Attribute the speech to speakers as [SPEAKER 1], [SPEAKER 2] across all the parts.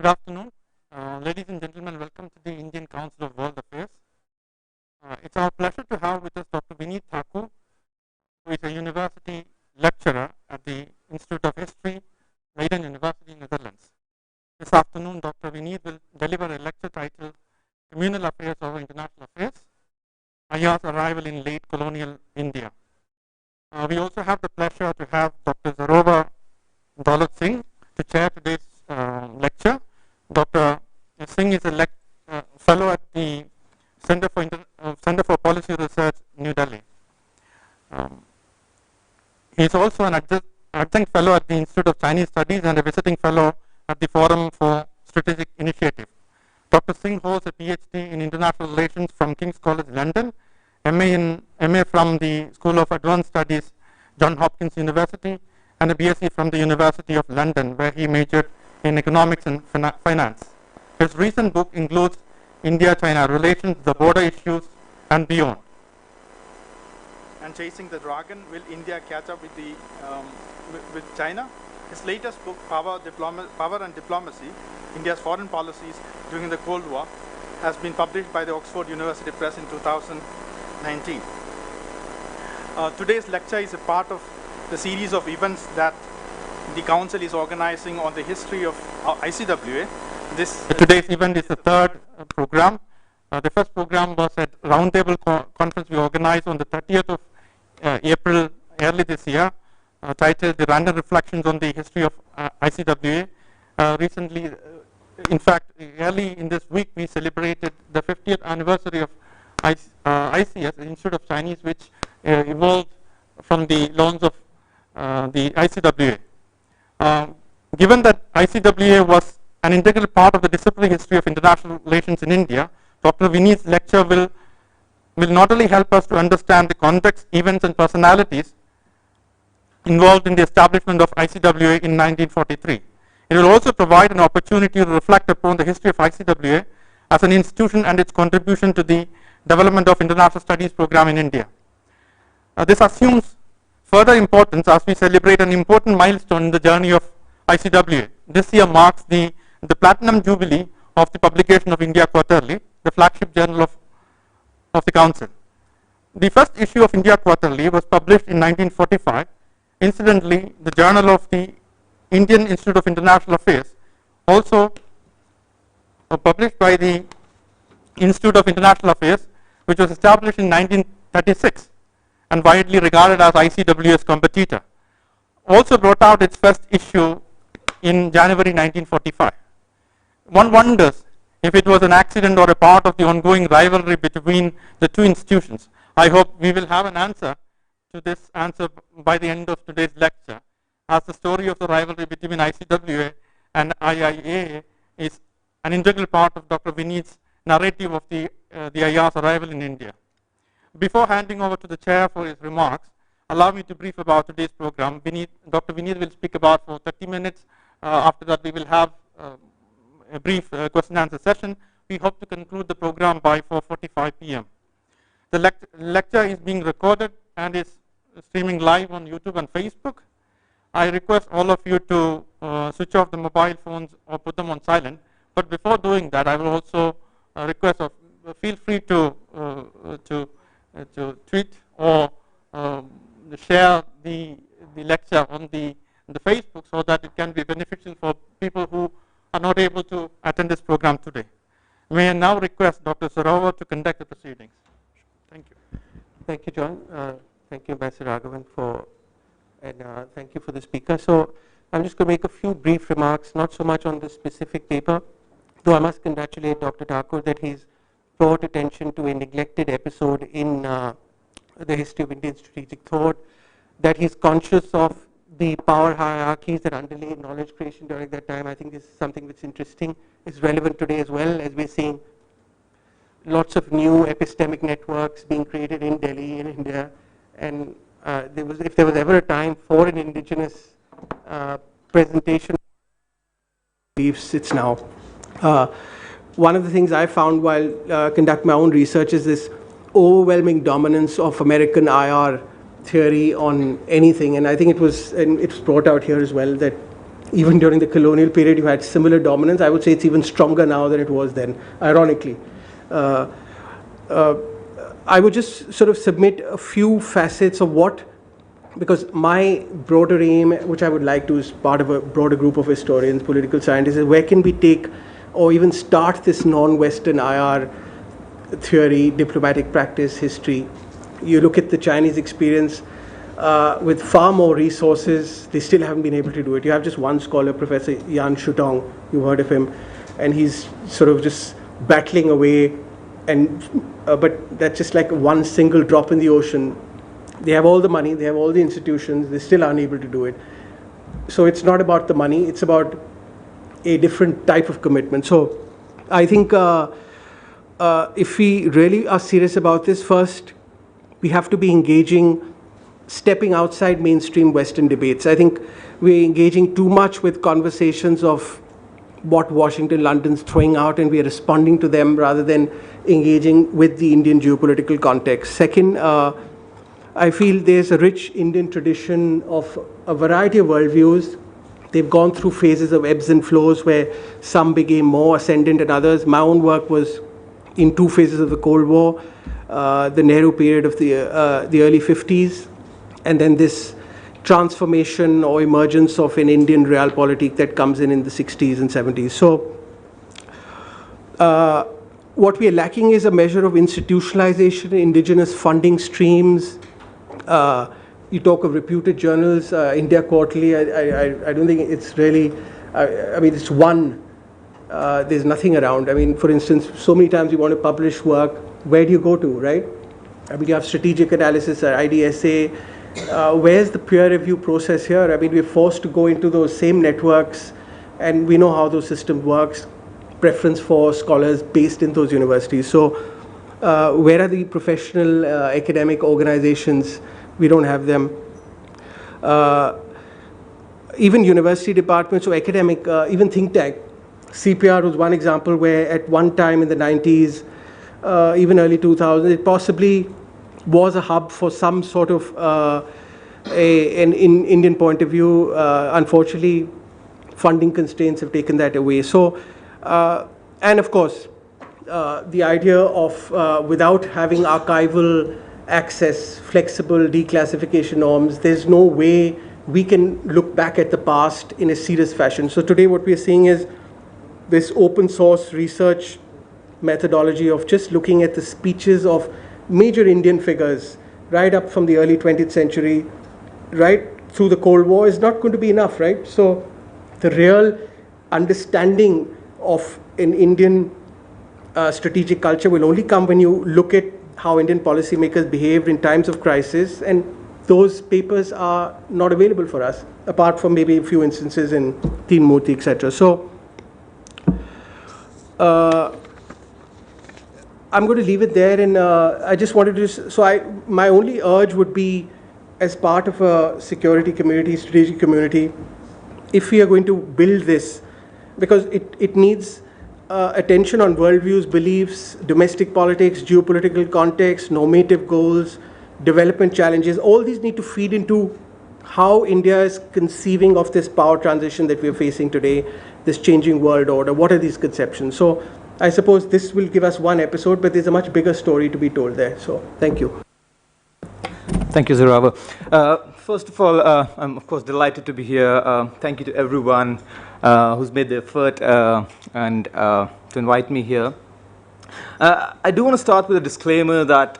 [SPEAKER 1] Good afternoon. Ladies and gentlemen, welcome to the Indian Council of World Affairs. It's our pleasure to have with us Dr. Vineet Thakur, who is a university lecturer at the Institute of History, Leiden University, Netherlands. This afternoon, Dr. Vineet will deliver a lecture titled Communal Affairs over International Affairs, Aya's Arrival in Late Colonial India. We also have the pleasure to have Dr. Zorawar Daulet Singh to chair today's lecture. Dr. Singh is a fellow at the Center for Policy Research, New Delhi. He is also an adjunct fellow at the Institute of Chinese Studies and a visiting fellow at the Forum for Strategic Initiative. Dr. Singh holds a PhD in International Relations from King's College, London, MA from the School of Advanced Studies, Johns Hopkins University, and a BSc from the University of London, where he majored in economics and finance. His recent book includes India-China Relations, the Border Issues, and Beyond.
[SPEAKER 2] And Chasing the Dragon, Will India Catch Up with China? His latest book, Power and Diplomacy, India's Foreign Policies During the Cold War, has been published by the Oxford University Press in 2019. Today's lecture is a part of the series of events that the Council is organizing on the history of ICWA.
[SPEAKER 1] Today's event is the third program. The first program was at Roundtable Conference we organized on the 30th of April early this year, titled The Random Reflections on the History of ICWA. Recently, in fact, early in this week, we celebrated the 50th anniversary of ICS, the Institute of Chinese, which evolved from the launch of the ICWA. Given that ICWA was an integral part of the disciplinary history of international relations in India, Dr. Vineet's lecture will not only help us to understand the context, events, and personalities involved in the establishment of ICWA in 1943. It will also provide an opportunity to reflect upon the history of ICWA as an institution and its contribution to the development of international studies program in India. This assumes further importance as we celebrate an important milestone in the journey of ICWA. This year marks the platinum jubilee of the publication of India Quarterly, the flagship journal of the Council. The first issue of India Quarterly was published in 1945. Incidentally, the journal of the Indian Institute of International Affairs, also published by the Institute of International Affairs, which was established in 1936 and widely regarded as ICWA's competitor, also brought out its first issue in January 1945. One wonders if it was an accident or a part of the ongoing rivalry between the two institutions. I hope we will have an answer to this answer by the end of today's lecture, as the story of the rivalry between ICWA and IIA is an integral part of Dr. Vineet's narrative of the Aya's arrival in India. Before handing over to the chair for his remarks, allow me to brief about today's program. Dr. Vineet will speak about for 30 minutes. After that, we will have a brief question and answer session. We hope to conclude the program by 4:45 p.m. The lecture is being recorded and is streaming live on YouTube and Facebook. I request all of you to switch off the mobile phones or put them on silent. But before doing that, I will also request feel free to tweet or share the lecture on the Facebook so that it can be beneficial for people who are not able to attend this program today. May I now request Dr. Zorawar to conduct the proceedings. Thank you.
[SPEAKER 3] Thank you, John. Thank you, Ambassador Raghavan, and thank you for the speaker. So I'm just going to make a few brief remarks, not so much on this specific paper, though I must congratulate Dr. Thakur that he's brought attention to a neglected episode in the history of Indian strategic thought, that he's conscious of the power hierarchies that underlay knowledge creation during that time. I think this is something that's interesting, is relevant today as well, as we're seeing lots of new epistemic networks being created in Delhi, in India, and if there was ever a time for an indigenous presentation beliefs, it's now. One of the things I found while conducting my own research is this overwhelming dominance of American IR theory on anything, and I think it was brought out here as well, that
[SPEAKER 4] even during the colonial period, you had similar dominance. I would say it's even stronger now than it was then, ironically. I would just sort of submit a few facets of what, because my broader aim, which I would like to, as part of a broader group of historians, political scientists, is where can we take or even start this non-Western IR theory, diplomatic practice, history. You look at the Chinese experience with far more resources, they still haven't been able to do it. You have just one scholar, Professor Yan Shutong, you've heard of him, and he's sort of just battling away, and but that's just like one single drop in the ocean. They have all the money, they have all the institutions, they still aren't able to do it. So it's not about the money, it's about a different type of commitment. So I think if we really are serious about this, first, we have to be engaging, stepping outside mainstream Western debates. I think we're engaging too much with conversations of what Washington, London's throwing out, and we are responding to them rather than engaging with the Indian geopolitical context. Second, I feel there's a rich Indian tradition of a variety of worldviews. They've gone through phases of ebbs and flows where some became more ascendant than others. My own work was in two phases of the Cold War, the Nehru period of the early 50s, and then this transformation or emergence of an Indian realpolitik that comes in the 60s and 70s. So what we are lacking is a measure of institutionalization, indigenous funding streams. You talk of reputed journals, India Quarterly, I don't think it's really, I mean, it's one, there's nothing around. I mean, for instance, so many times you want to publish work, where do you go to, right? I mean, you have strategic analysis or IDSA. Where's the peer review process here? I mean, we're forced to go into those same networks, and we know how those systems works, preference for scholars based in those universities. So where are the professional academic organizations? We don't have them. Even university departments or academic, even think tank. CPR was one example where at one time in the 90s, even early 2000s, it possibly was a hub for some sort of an Indian point of view. Unfortunately, funding constraints have taken that away. So, and of course, the idea of without having archival access, flexible declassification norms, there's no way we can look back at the past in a serious fashion. So today what we are seeing is this open source research methodology of just looking at the speeches of major Indian figures right up from the early 20th century, right through the Cold War is not going to be enough, right? So the real understanding of an Indian strategic culture will only come when you look at how Indian policymakers behaved in times of crisis, and those papers are not available for us, apart from maybe a few instances in Teen Murthy, etc. So I'm going to leave it there, and I just wanted to, my only urge would be, as part of a security community, strategic community, if we are going to build this, because it needs attention on worldviews, beliefs, domestic politics, geopolitical context, normative goals, development challenges, all these need to feed into how India is conceiving of this power transition that we are facing today, this changing world order. What are these conceptions? So I suppose this will give us one episode, but there's a much bigger story to be told there. So thank you.
[SPEAKER 5] Thank you, Zorawar. First of all, I'm of course delighted to be here. Thank you to everyone who's made the effort and to invite me here. I do want to start with a disclaimer that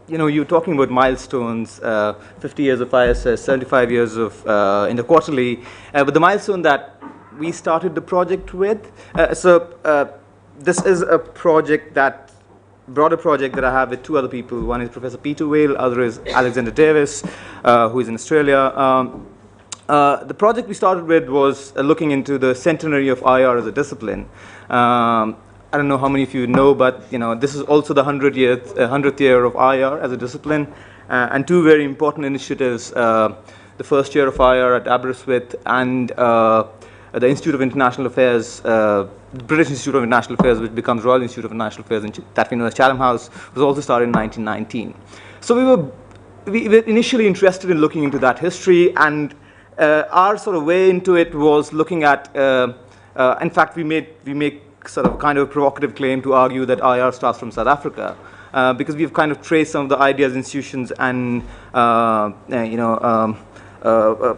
[SPEAKER 5] you're talking about milestones, 50 years of ISS, 75 years of in the quarterly, but the milestone that we started the project with. This is a broader project that I have with two other people. One is Professor Peter Whale, other is Alexander Davis, who is in Australia. The project we started with was looking into the centenary of IR as a discipline. I don't know how many of you know, but this is also the 100th year of IR as a discipline, and two very important initiatives: the first year of IR at Aberystwyth and the Institute of International Affairs, British Institute of International Affairs, which becomes Royal Institute of International Affairs, that we know as Chatham House, was also started in 1919. So we were initially interested in looking into that history, and our sort of way into it was looking at, in fact, we make sort of kind of a provocative claim to argue that IR starts from South Africa, because we've kind of traced some of the ideas, institutions, and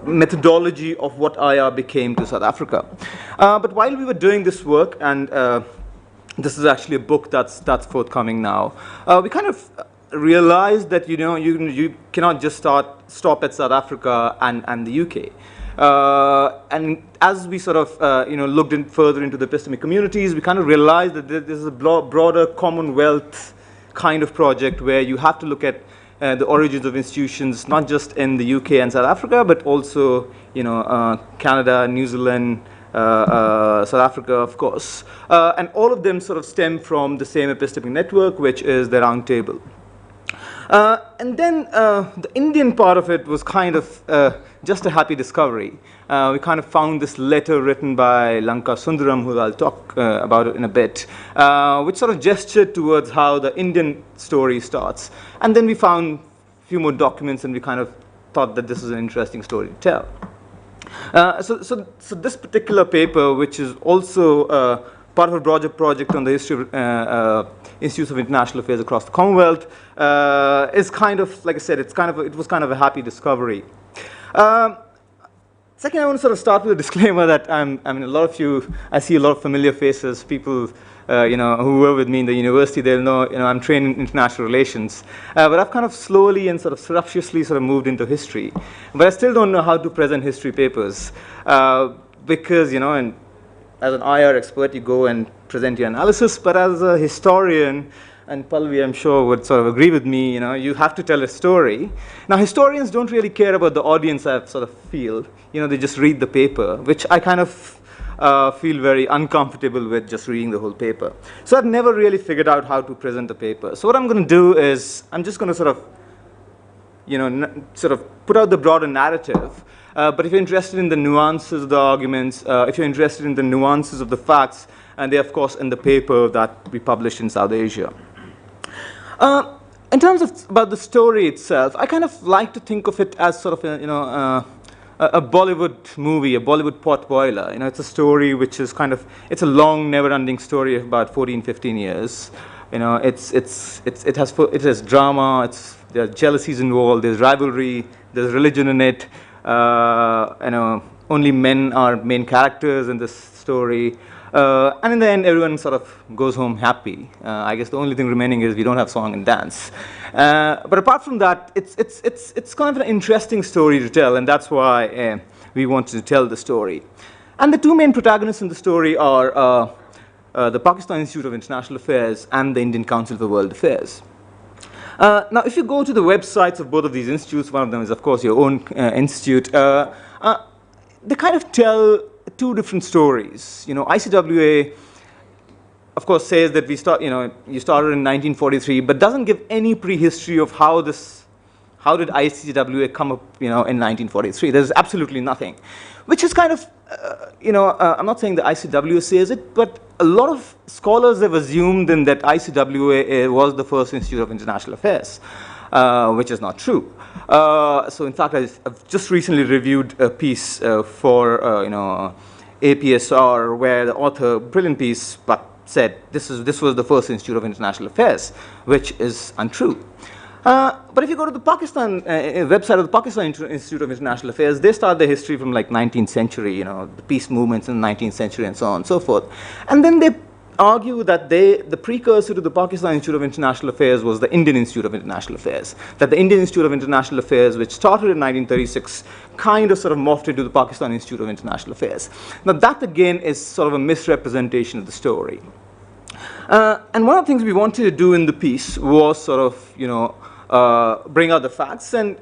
[SPEAKER 5] methodology of what IR became to South Africa. But while we were doing this work, and this is actually a book that's forthcoming now, we kind of realized that you cannot just stop at South Africa and the UK. And as we sort of looked further into the epistemic communities, we kind of realized that this is a broader Commonwealth kind of project where you have to look at the origins of institutions, not just in the UK and South Africa, but also Canada, New Zealand, South Africa, of course. And all of them sort of stem from the same epistemic network, which is the Round Table. And then the Indian part of it was kind of just a happy discovery. We kind of found this letter written by Lanka Sundaram, who I'll talk about it in a bit, which sort of gestured towards how the Indian story starts. And then we found a few more documents, and we kind of thought that this is an interesting story to tell. So this particular paper, which is also part of a broader project on the history of Institutes of International Affairs across the Commonwealth, is kind of, like I said, it was kind of a happy discovery. Second, I want to sort of start with a disclaimer that I see a lot of familiar faces, people who were with me in the university. They'll know, I'm trained in international relations, but I've kind of slowly and sort of surreptitiously sort of moved into history. But I still don't know how to present history papers, because and as an IR expert, you go and present your analysis, but as a historian, and Pallavi, I'm sure, would sort of agree with me, you have to tell a story. Now, historians don't really care about the audience, I sort of feel. They just read the paper, which I kind of feel very uncomfortable with, just reading the whole paper. So I've never really figured out how to present the paper. So what I'm going to do is, I'm just going to sort of put out the broader narrative. But if you're interested in the nuances of the arguments, if you're interested in the nuances of the facts, and they're, of course, in the paper that we published in South Asia. In terms of about the story itself, I kind of like to think of it as sort of a Bollywood movie, a Bollywood potboiler. It's a story which is it's a long, never-ending story of about 14, 15 years. It has drama. There are jealousies involved. There's rivalry. There's religion in it. Only men are main characters in this story. And in the end, everyone sort of goes home happy. I guess the only thing remaining is we don't have song and dance. But apart from that, it's kind of an interesting story to tell, and that's why we wanted to tell the story. And the two main protagonists in the story are the Pakistan Institute of International Affairs and the Indian Council for World Affairs. Now, if you go to the websites of both of these institutes, one of them is, of course, your own institute, they kind of tell two different stories. ICWA, of course, says that you started in 1943, but doesn't give any prehistory of how did ICWA come up, in 1943. There's absolutely nothing, which is kind of, I'm not saying the ICWA says it, but a lot of scholars have assumed then that ICWA was the first Institute of International Affairs, which is not true. So in fact, I've just recently reviewed a piece for APSR where the author, brilliant piece, but said this was the first Institute of International Affairs, which is untrue. But if you go to the Pakistan website of the Pakistan Institute of International Affairs, they start their history from like 19th century, the peace movements in the 19th century and so on and so forth. And then they argue that the precursor to the Pakistan Institute of International Affairs was the Indian Institute of International Affairs. That the Indian Institute of International Affairs, which started in 1936, kind of sort of morphed into the Pakistan Institute of International Affairs. Now that again is sort of a misrepresentation of the story. And one of the things we wanted to do in the piece was sort of, bring out the facts and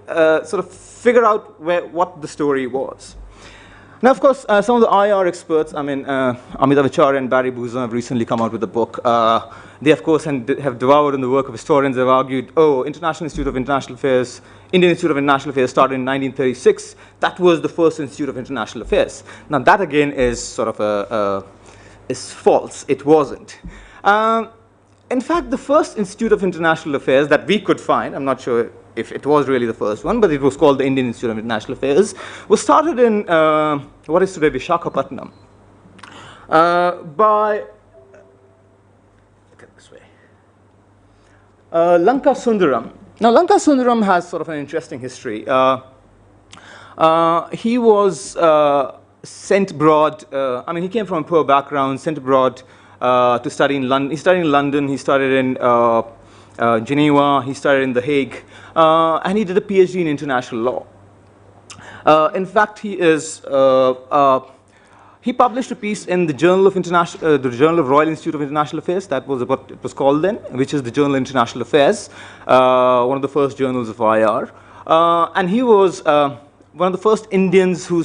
[SPEAKER 5] sort of figure out what the story was. Now, of course, some of the IR experts, Amitav Acharya and Barry Boozan have recently come out with a book. They, of course, have devoured in the work of historians. They've argued, International Institute of International Affairs, Indian Institute of International Affairs started in 1936. That was the first Institute of International Affairs. Now, that again is sort of is false. It wasn't. In fact, the first Institute of International Affairs that we could find, I'm not sure if it was really the first one, but it was called the Indian Institute of International Affairs, was started in what is today Visakhapatnam by, look at this way, Lanka Sundaram. Now, Lanka Sundaram has sort of an interesting history. He was sent abroad, I mean, he came from a poor background, sent abroad to study in London. He studied in London, he studied in Geneva, he studied in The Hague, and he did a PhD in international law. In fact, he published a piece in the Journal of the Journal of Royal Institute of International Affairs. That was what it was called then, which is the Journal of International Affairs, one of the first journals of IR. And he was one of the first Indians who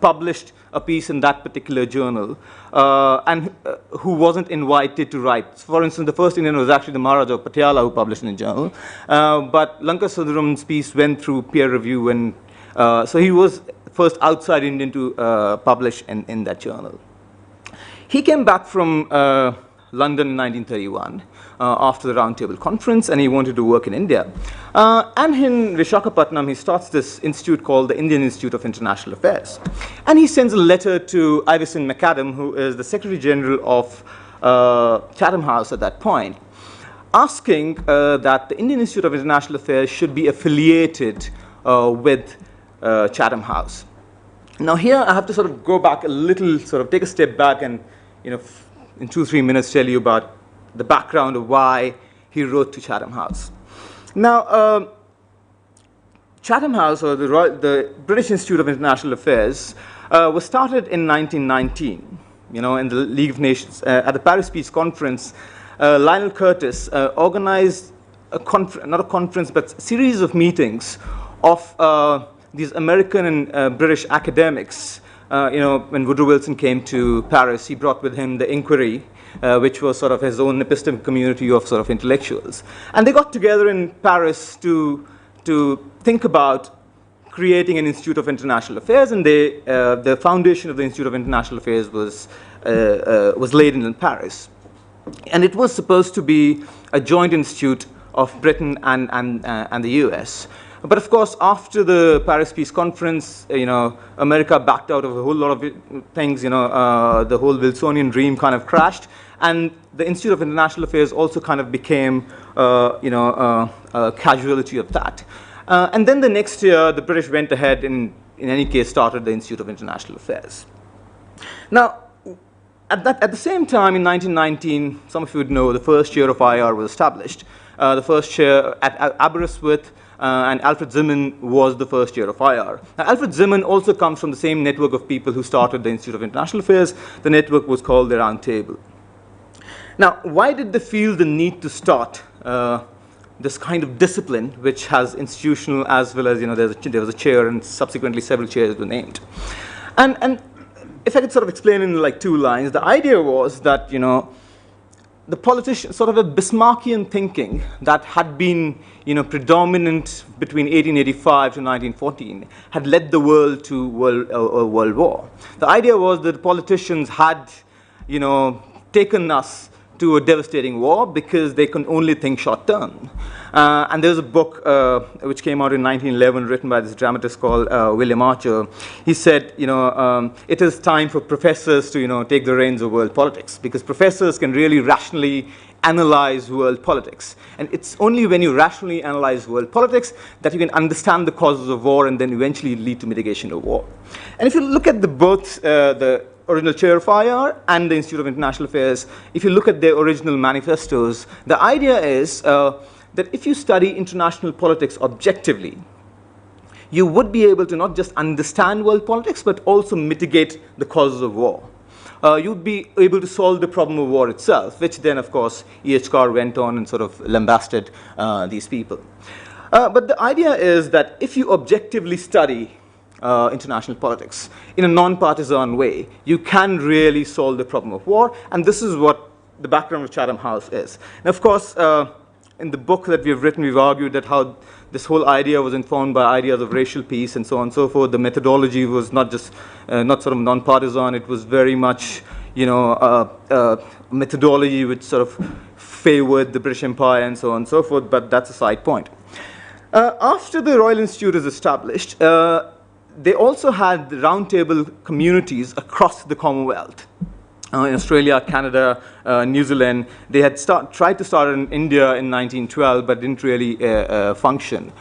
[SPEAKER 5] published a piece in that particular journal, and who wasn't invited to write. For instance, the first Indian was actually the Maharaja of Patiala who published in the journal. But Lanka Sundaram's piece went through peer review, and so he was first outside Indian to publish in that journal. He came back from London in 1931 after the Roundtable Conference, and he wanted to work in India. And in Visakhapatnam, he starts this institute called the Indian Institute of International Affairs. And he sends a letter to Iveson McAdam, who is the Secretary General of Chatham House at that point, asking that the Indian Institute of International Affairs should be affiliated with Chatham House. Now here I have to sort of go back a little, sort of take a step back and, in 2-3 minutes tell you about the background of why he wrote to Chatham House. Now, Chatham House, or the British Institute of International Affairs, was started in 1919, in the League of Nations. At the Paris Peace Conference, Lionel Curtis organized not a conference, but a series of meetings of these American and British academics. When Woodrow Wilson came to Paris, he brought with him the Inquiry, which was sort of his own epistemic community of sort of intellectuals. And they got together in Paris to think about creating an Institute of International Affairs, and the foundation of the Institute of International Affairs was laid in Paris. And it was supposed to be a joint institute of Britain and the US. But of course, after the Paris Peace Conference, America backed out of a whole lot of things. The whole Wilsonian dream kind of crashed, and the Institute of International Affairs also kind of became, a casualty of that. And then the next year, the British went ahead and, in any case, started the Institute of International Affairs. Now, at the same time, in 1919, some of you would know, the first chair of IR was established. The first chair at Aberystwyth. And Alfred Zimmern was the first chair of IR. Now, Alfred Zimmern also comes from the same network of people who started the Institute of International Affairs. The network was called the Round Table. Now, why did they feel the need to start this kind of discipline, which has institutional as well as, there was a chair and subsequently several chairs were named? And if I could sort of explain in like 2 lines, the idea was that, the politician, sort of a Bismarckian thinking that had been, predominant between 1885 to 1914, had led the world to World War. The idea was that politicians had, taken us to a devastating war because they can only think short term. And there's a book which came out in 1911 written by this dramatist called William Archer. He said, it is time for professors to, take the reins of world politics, because professors can really rationally analyze world politics. And it's only when you rationally analyze world politics that you can understand the causes of war and then eventually lead to mitigation of war. And if you look at both the original chair of IR and the Institute of International Affairs, if you look at their original manifestos, the idea is that if you study international politics objectively, you would be able to not just understand world politics, but also mitigate the causes of war. You'd be able to solve the problem of war itself, which then, of course, E.H. Carr went on and sort of lambasted these people. But the idea is that if you objectively study international politics in a non-partisan way, you can really solve the problem of war, and this is what the background of Chatham House is. And of course, in the book that we've written, we've argued that how this whole idea was informed by ideas of racial peace and so on and so forth. The methodology was not just not sort of non-partisan, it was very much, methodology which sort of favored the British Empire and so on and so forth, but that's a side point. After the Royal Institute is established, they also had roundtable communities across the Commonwealth. In Australia, Canada, New Zealand. They had tried to start in India in 1912, but didn't really function.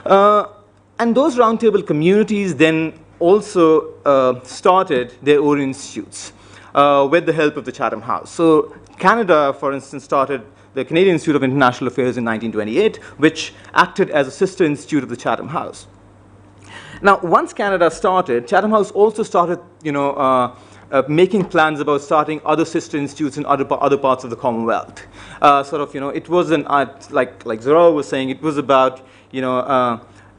[SPEAKER 5] And those roundtable communities then also started their own institutes with the help of the Chatham House. So Canada, for instance, started the Canadian Institute of International Affairs in 1928, which acted as a sister institute of the Chatham House. Now, once Canada started, Chatham House also started, making plans about starting other sister institutes in other parts of the Commonwealth. It wasn't like Zorawar was saying. It was about,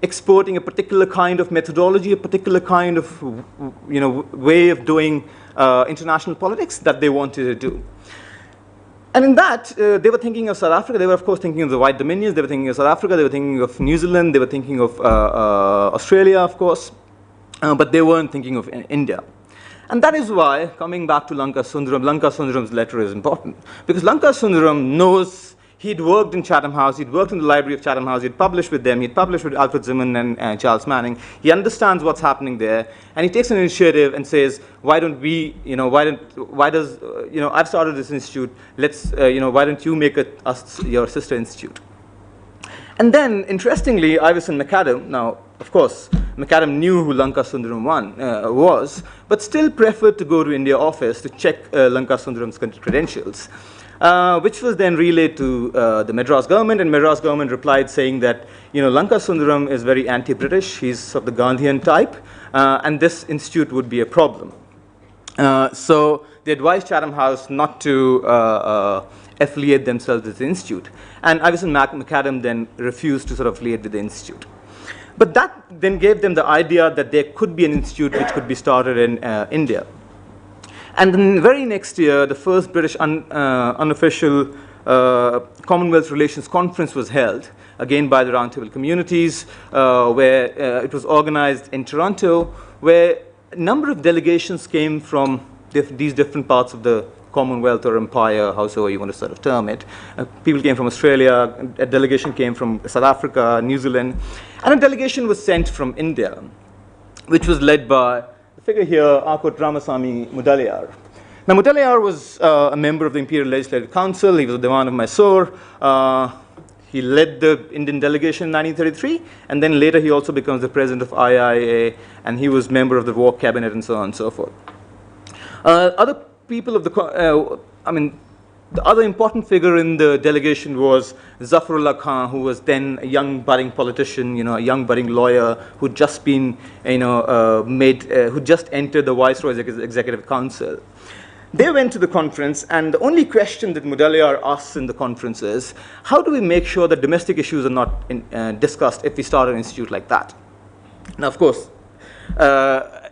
[SPEAKER 5] exporting a particular kind of methodology, a particular kind of, way of doing international politics that they wanted to do. And in that, they were thinking of South Africa. They were, of course, thinking of the White Dominions. They were thinking of South Africa. They were thinking of New Zealand. They were thinking of Australia, of course. But they weren't thinking of India. And that is why, coming back to Lanka Sundaram's letter is important. Because Lanka Sundaram knows, he'd worked in Chatham House, he'd worked in the library of Chatham House, he'd published with them, he'd published with Alfred Zimmern and Charles Manning. He understands what's happening there, and he takes an initiative and says, why don't we, I've started this institute, let's, why don't you make us your sister institute? And then, interestingly, Iverson McAdam, now, of course, McAdam knew who Lanka Sundaram was, but still preferred to go to India office to check Lanka Sundaram's credentials, which was then relayed to the Madras government, and Madras government replied saying that, Lanka Sundaram is very anti-British, he's of the Gandhian type, and this institute would be a problem. So they advised Chatham House not to affiliate themselves with the institute, and Iverson McAdam then refused to sort of affiliate with the institute. But that then gave them the idea that there could be an institute which could be started in India. And then the very next year, the first British unofficial Commonwealth Relations Conference was held, again by the Roundtable Communities, where it was organized in Toronto, where a number of delegations came from these different parts of the Commonwealth or Empire, however you want to sort of term it. People came from Australia, a delegation came from South Africa, New Zealand, and a delegation was sent from India, which was led by the figure here, Akot Ramasamy Mudaliar. Now, Mudaliar was a member of the Imperial Legislative Council. He was a Diwan of Mysore. He led the Indian delegation in 1933, and then later he also becomes the president of IIA, and he was member of the War Cabinet and so on and so forth. Other people of the other important figure in the delegation was Zafarullah Khan, who was then a young budding politician, a young budding lawyer who'd just been, who just entered the Viceroy's Executive Council. They went to the conference, and the only question that Mudaliar asks in the conference is, how do we make sure that domestic issues are not discussed if we start an institute like that? Now, of course,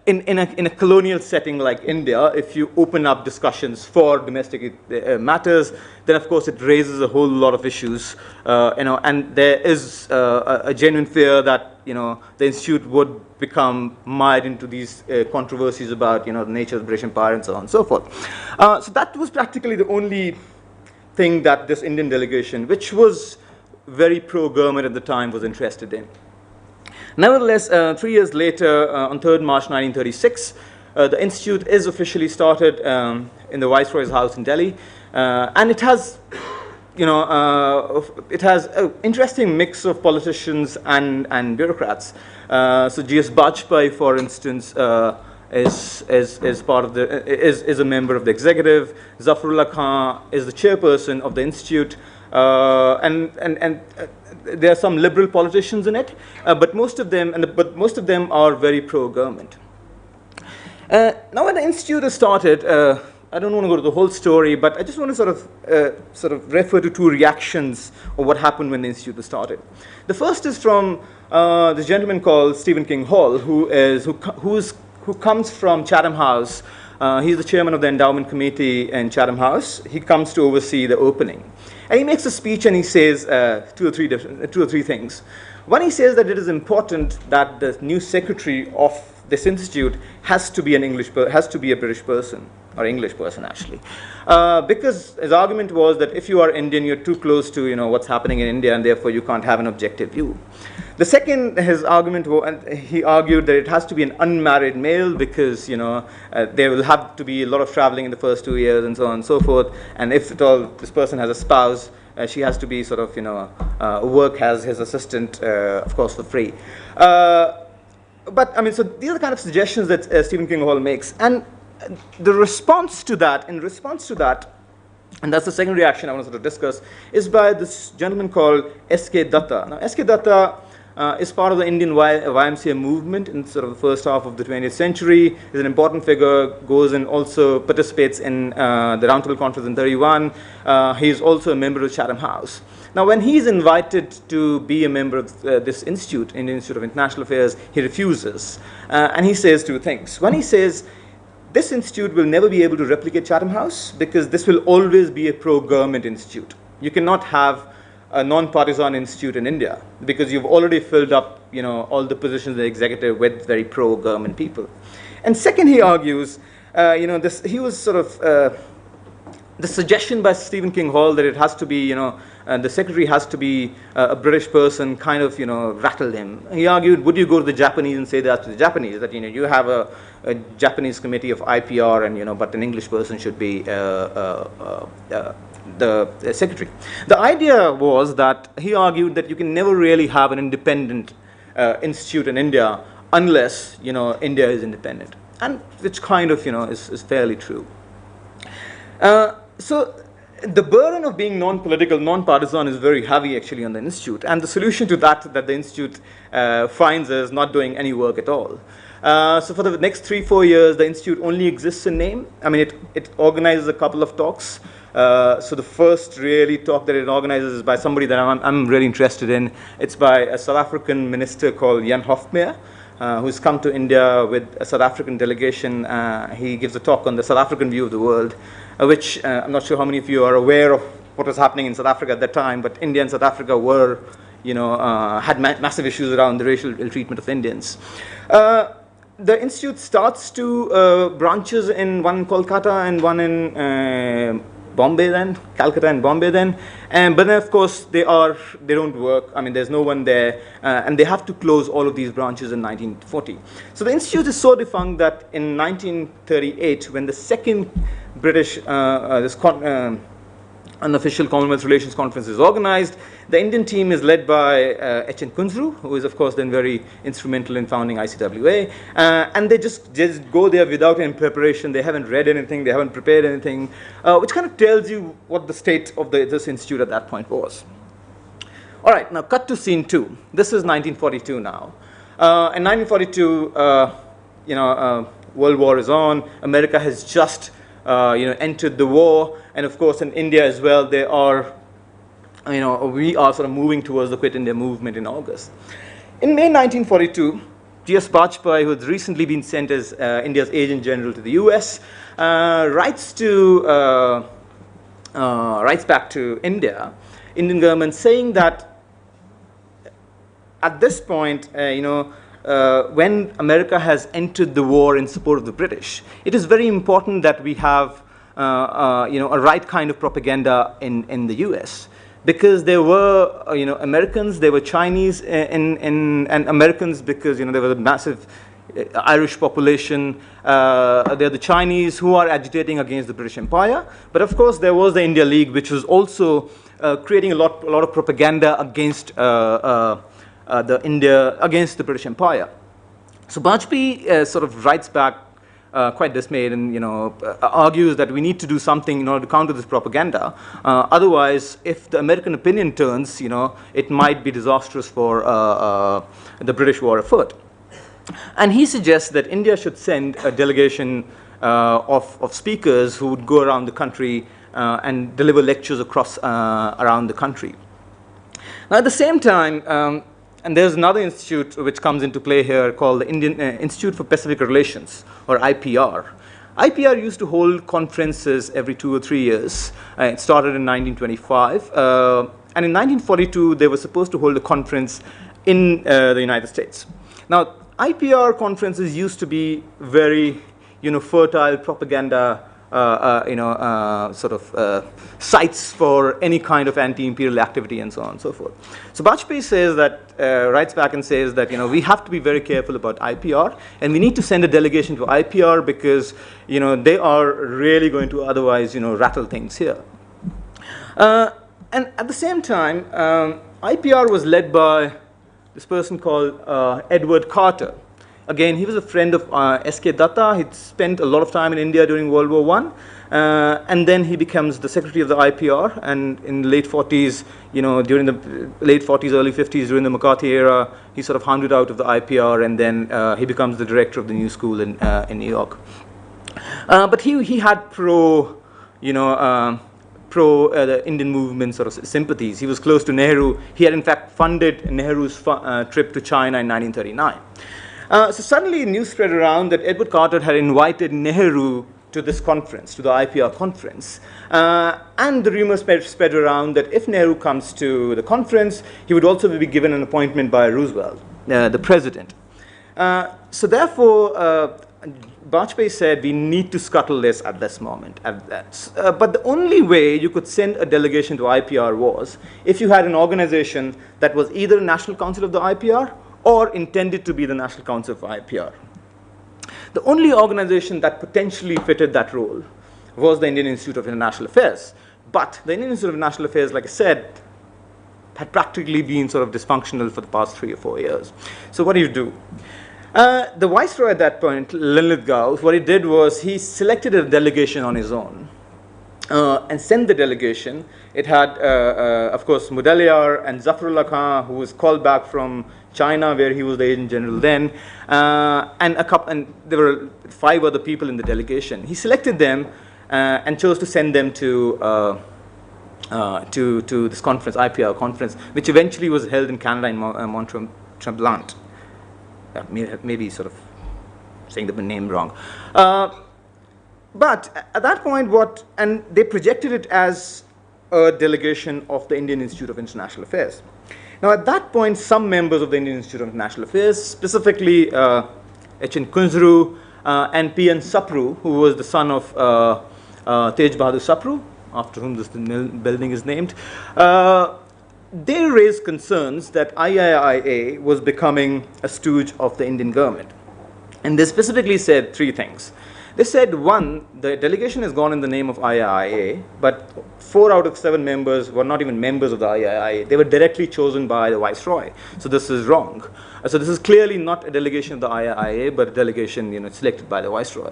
[SPEAKER 5] in a colonial setting like India, if you open up discussions for domestic matters, then of course it raises a whole lot of issues, and there is a genuine fear that the institute would become mired into these controversies about the nature of the British Empire and so on and so forth. So that was practically the only thing that this Indian delegation, which was very pro-government at the time, was interested in. Nevertheless, 3 years later, on 3rd March 1936, the institute is officially started in the Viceroy's house in Delhi, and it has, an interesting mix of politicians and bureaucrats. So G.S. Bajpai, for instance, is part of is a member of the executive. Zafarullah Khan is the chairperson of the institute, and there are some liberal politicians in it, but most of them are very pro-government. Now, when the institute is started, I don't want to go to the whole story, but I just want to sort of refer to two reactions of what happened when the institute was started. The first is from this gentleman called Stephen King Hall, who comes from Chatham House. He's the chairman of the endowment committee in Chatham House. He comes to oversee the opening. And he makes a speech and he says two or three things. One, he says that it is important that the new secretary of this institute has to be a British person. or English person actually, because his argument was that if you are Indian, you're too close to what's happening in India, and therefore you can't have an objective view. The second, his argument was, and he argued that it has to be an unmarried male because there will have to be a lot of traveling in the first 2 years and so on and so forth, and if at all this person has a spouse, she has to be sort of work as his assistant, of course, for free. But I mean, so these are the kind of suggestions that Stephen King Hall makes, and the response to that, and that's the second reaction I want to sort of discuss, is by this gentleman called S.K. Datta. Now, S.K. Datta is part of the Indian YMCA movement in sort of the first half of the 20th century. He's an important figure, goes and also participates in the Round Table Conference in 31. He's also a member of Chatham House. Now, when he's invited to be a member of this institute, Indian Institute of International Affairs, he refuses. And he says two things. One, he says, this institute will never be able to replicate Chatham House because this will always be a pro-government institute. You cannot have a non-partisan institute in India because you've already filled up, all the positions in the executive with very pro-government people. And second, he argues, he was sort of the suggestion by Stephen King Hall that it has to be, the secretary has to be a British person kind of, rattled him. He argued, would you go to the Japanese and say that to the Japanese, that, you have a Japanese committee of IPR and, but an English person should be the secretary. The idea was that he argued that you can never really have an independent institute in India unless, India is independent. And which kind of, is fairly true. So the burden of being non-political, non-partisan is very heavy actually on the institute, and the solution to that the institute finds is not doing any work at all. So for the next 3-4 years, the institute only exists in name. I mean, it organizes a couple of talks. So the first really talk that it organizes is by somebody that I'm really interested in. It's by a South African minister called Jan Hofmeyr, who's come to India with a South African delegation. He gives a talk on the South African view of the world, which I'm not sure how many of you are aware of what was happening in South Africa at that time, but India and South Africa were, had massive issues around the racial ill-treatment of Indians. The institute starts two branches, in one in Kolkata and one in Bombay then, Calcutta and Bombay then, but then of course they don't work. I mean, there's no one there, and they have to close all of these branches in 1940. So the institute is so defunct that in 1938, when the second British unofficial Commonwealth Relations Conference is organized, the Indian team is led by H.N. Kunzru, who is of course then very instrumental in founding ICWA, and they just go there without any preparation. They haven't read anything, they haven't prepared anything, which kind of tells you what the state of this institute at that point was. All right, now cut to scene 2. This is 1942 now. In 1942, World War is on. America has just entered the war, and of course in India as well, they are, we are sort of moving towards the Quit India movement in August. In May 1942, G.S. Bajpai, who had recently been sent as India's agent general to the U.S., writes back to Indian government, saying that at this point, when America has entered the war in support of the British, it is very important that we have, a right kind of propaganda in the U.S. Because there were, Americans, there were Chinese and Americans, because there was a massive Irish population. There are the Chinese who are agitating against the British Empire, but of course there was the India League, which was also creating a lot of propaganda against against the British Empire. So Bajpai sort of writes back quite dismayed and argues that we need to do something in order to counter this propaganda. Otherwise, if the American opinion turns, it might be disastrous for the British war effort. And he suggests that India should send a delegation of speakers who would go around the country and deliver lectures across around the country. Now, at the same time, and there's another institute which comes into play here called the Indian Institute for Pacific Relations, or IPR. IPR used to hold conferences every 2 or 3 years. It started in 1925. And in 1942, they were supposed to hold a conference in the United States. Now, IPR conferences used to be very fertile propaganda sites for any kind of anti-imperial activity and so on and so forth. So Bajpayee says that, writes back and says that, we have to be very careful about IPR, and we need to send a delegation to IPR because, they are really going to otherwise, rattle things here. And at the same time, IPR was led by this person called Edward Carter. Again, he was a friend of S.K. Datta. He'd spent a lot of time in India during World War I. And then he becomes the secretary of the IPR. And in the late 40s, during the late 40s, early 50s, during the McCarthy era, he sort of hounded out of the IPR. And then he becomes the director of the New School in New York. But he had pro the Indian movement sort of sympathies. He was close to Nehru. He had, in fact, funded Nehru's trip to China in 1939. So suddenly news spread around that Edward Carter had invited Nehru to this conference, to the IPR conference. And the rumor spread around that if Nehru comes to the conference, he would also be given an appointment by Roosevelt, the president. So therefore, Bajpayee said, we need to scuttle this at this moment. But the only way you could send a delegation to IPR was if you had an organization that was either a National Council of the IPR or intended to be the National Council of IPR. The only organization that potentially fitted that role was the Indian Institute of International Affairs. But the Indian Institute of International Affairs, like I said, had practically been sort of dysfunctional for the past 3 or 4 years. So what do you do? The Viceroy at that point, Linlithgow, what he did was he selected a delegation on his own and sent the delegation. It had, of course, Mudaliar and Zafarullah Khan, who was called back from China, where he was the agent general then, and there were 5 other people in the delegation. He selected them and chose to send them to this conference, IPR conference, which eventually was held in Canada in Mont-Tremblant. Maybe sort of saying the name wrong. But at that point, and they projected it as a delegation of the Indian Institute of International Affairs. Now, at that point, some members of the Indian Institute of International Affairs, specifically H.N. Kunzru and P.N. Sapru, who was the son of Tej Bahadur Sapru, after whom this building is named, they raised concerns that IIIA was becoming a stooge of the Indian government. And they specifically said 3 things. They said, 1, the delegation has gone in the name of IIIA, but 4 out of 7 members were not even members of the IIIA. They were directly chosen by the Viceroy. So this is wrong. So this is clearly not a delegation of the IIIA, but a delegation selected by the Viceroy.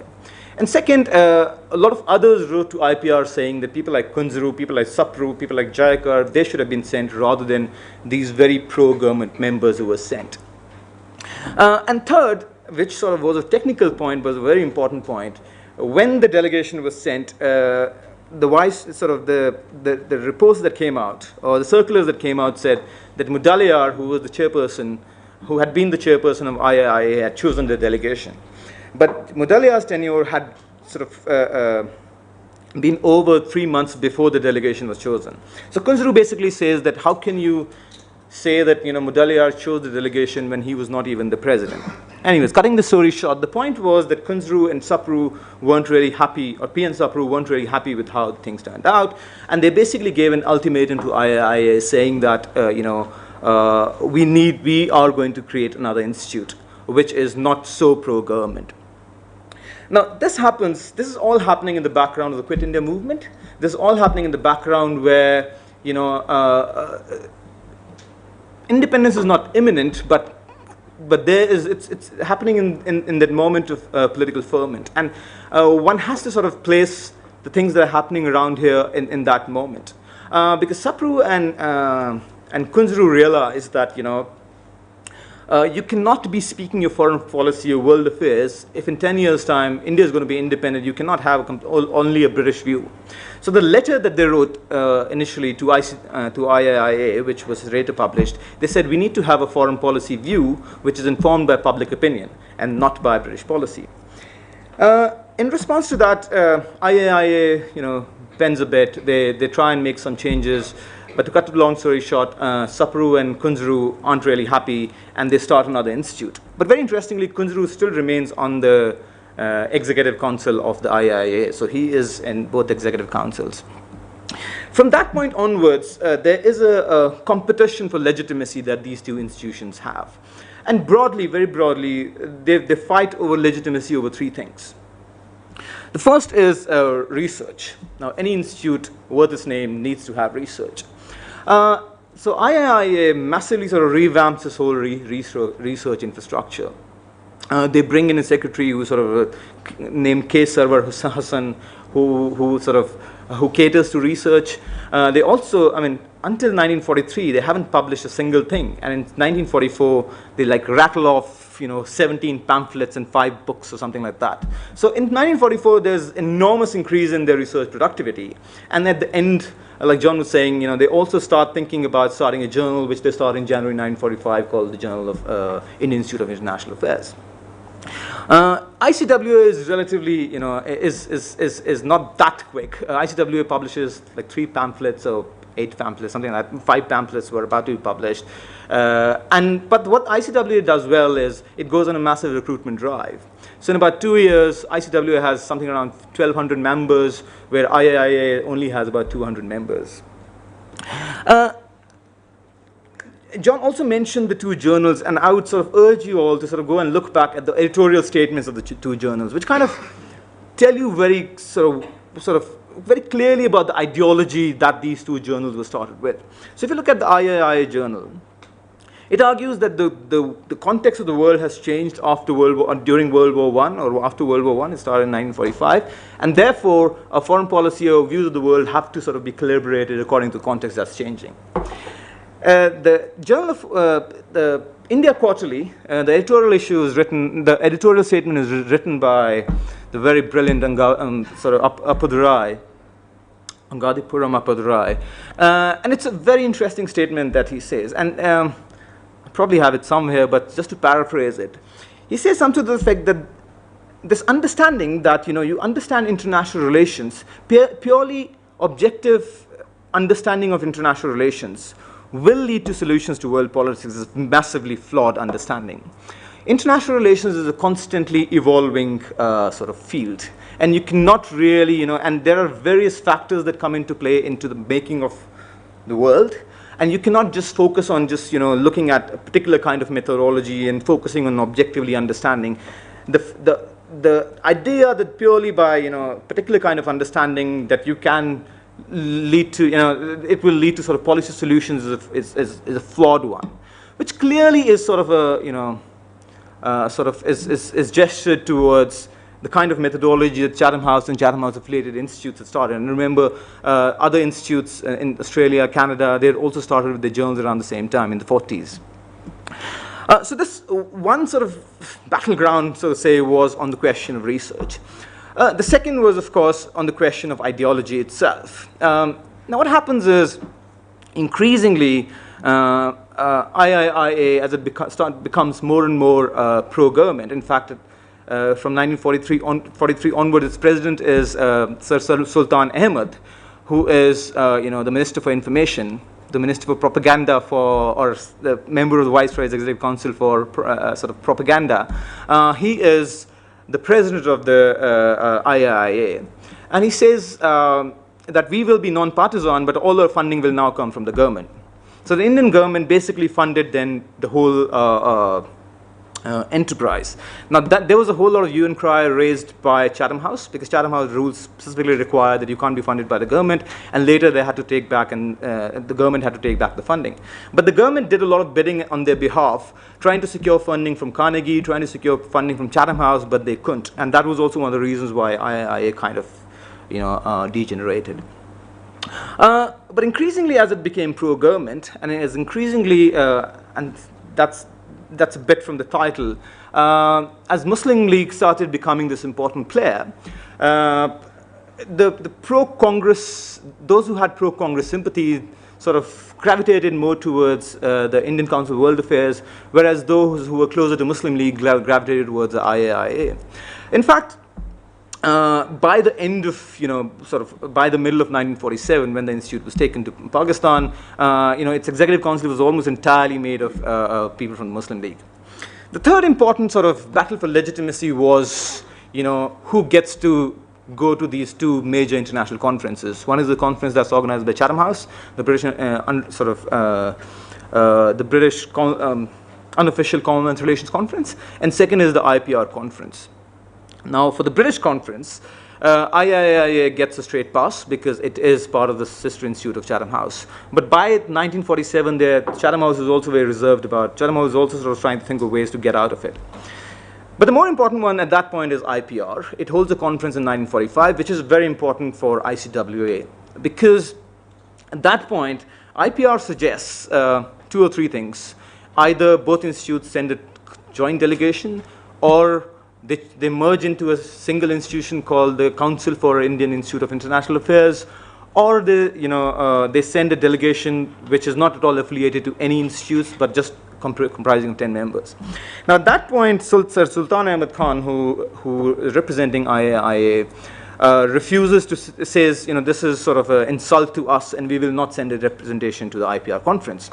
[SPEAKER 5] And second, a lot of others wrote to IPR saying that people like Kunzru, people like Sapru, people like Jayakar, they should have been sent rather than these very pro-government members who were sent. And third, which sort of was a technical point, but was a very important point, when the delegation was sent, the reports that came out, or the circulars that came out said that Mudaliar, who was the chairperson, who had been the chairperson of IIIA, had chosen the delegation. But Mudaliar's tenure had sort of been over 3 months before the delegation was chosen. So Kunzru basically says that how can you say that Mudaliar chose the delegation when he was not even the president? Anyways, cutting the story short, the point was that Kunzru and Sapru weren't really happy, or P and Sapru weren't really happy with how things turned out, and they basically gave an ultimatum to IIIA saying that we are going to create another institute which is not so pro-government. Now, this is all happening in the background of the Quit India movement. This is all happening in the background where, independence is not imminent, but it's happening in that moment of political ferment. And one has to sort of place the things that are happening around here in that moment. Because Sapru and Kunzru realize that, you cannot be speaking your foreign policy or world affairs if in 10 years' time India is going to be independent. You cannot have only a British view. So the letter that they wrote initially to IIIA, which was later published, they said we need to have a foreign policy view which is informed by public opinion and not by British policy. In response to that, IIIA, bends a bit. They try and make some changes. But to cut the long story short, Sapru and Kunzru aren't really happy, and they start another institute. But very interestingly, Kunzru still remains on the executive council of the IIA. So he is in both executive councils. From that point onwards, there is a competition for legitimacy that these two institutions have. And broadly, very broadly, they fight over legitimacy over three things. The first is research. Now, any institute worth its name needs to have research. So IIA massively sort of revamps this whole research infrastructure. They bring in a secretary who sort of named K. Sarwar Hassan, who caters to research. They also, I mean, until 1943, they haven't published a single thing. And in 1944, they like rattle off, 17 pamphlets and 5 books or something like that. So in 1944, there's enormous increase in their research productivity. And at the end, like John was saying, they also start thinking about starting a journal, which they start in January 1945, called the Journal of Indian Institute of International Affairs. ICWA is relatively, is not that quick. ICWA publishes like 3 pamphlets or 8 pamphlets, something like that. 5 pamphlets were about to be published. But what ICWA does well is it goes on a massive recruitment drive. So in about 2 years, ICWA has something around 1,200 members, where IIA only has about 200 members. John also mentioned the 2 journals, and I would sort of urge you all to sort of go and look back at the editorial statements of the 2 journals, which kind of tell you very very clearly about the ideology that these 2 journals were started with. So if you look at the IIA journal, it argues that the context of the world has changed after during World War I or after World War I. It started in 1945, and therefore our foreign policy or views of the world have to sort of be calibrated according to the context that's changing. The Journal of the India Quarterly, the editorial statement is written by the very brilliant Appadurai, Angadipuram Appadurai, and it's a very interesting statement that he says, and I probably have it somewhere, but just to paraphrase it, he says something to the effect that this understanding that you understand international relations, purely objective understanding of international relations will lead to solutions to world politics is a massively flawed understanding. International relations is a constantly evolving sort of field, and you cannot really, and there are various factors that come into play into the making of the world, and you cannot just focus on just, looking at a particular kind of methodology and focusing on objectively understanding. The idea that purely by, particular kind of understanding that you can lead to, it will lead to sort of policy solutions is a flawed one, which clearly is sort of a, is gestured towards the kind of methodology that Chatham House and Chatham House affiliated institutes had started. And remember, other institutes in Australia, Canada, they had also started with their journals around the same time in the 40s. So this one sort of battleground, so to say, was on the question of research. The second was, of course, on the question of ideology itself. Now, what happens is, increasingly, IIA, as it becomes more and more pro-government. In fact, from 1943 onward, its president is Sir Sultan Ahmed, who is, the Minister for Information, the Minister for Propaganda or the member of the Viceroy's Executive Council for sort of propaganda. He is the president of the IIA, and he says that we will be non-partisan, but all our funding will now come from the government. So the Indian government basically funded then the whole enterprise. Now there was a whole lot of hue and cry raised by Chatham House, because Chatham House rules specifically require that you can't be funded by the government, and later they had to take back, and the government had to take back the funding. But the government did a lot of bidding on their behalf, trying to secure funding from Carnegie, trying to secure funding from Chatham House, but they couldn't. And that was also one of the reasons why IIA kind of, degenerated. But increasingly, as it became pro-government, and as increasingly, and that's a bit from the title, as Muslim League started becoming this important player, the pro-Congress, those who had pro-Congress sympathy sort of gravitated more towards the Indian Council of World Affairs, whereas those who were closer to Muslim League gravitated towards the IAIA. In fact, by the end of, by the middle of 1947, when the institute was taken to Pakistan, its executive council was almost entirely made of people from the Muslim League. The third important sort of battle for legitimacy was who gets to go to these two major international conferences. One is the conference that's organized by Chatham House, the British the British unofficial Commonwealth Relations Conference, and second is the IPR conference. Now, for the British conference, IIIA gets a straight pass because it is part of the sister institute of Chatham House. But by 1947, Chatham House is also very reserved about. Chatham House is also sort of trying to think of ways to get out of it. But the more important one at that point is IPR. It holds a conference in 1945, which is very important for ICWA because at that point, IPR suggests 2 or 3 things. Either both institutes send a joint delegation, or they merge into a single institution called the Council for Indian Institute of International Affairs, or they send a delegation which is not at all affiliated to any institutes, but just comprising of 10 members. Now at that point, Sir Sultan Ahmed Khan, who is representing IAIA, refuses to says, this is sort of an insult to us, and we will not send a representation to the IPR conference.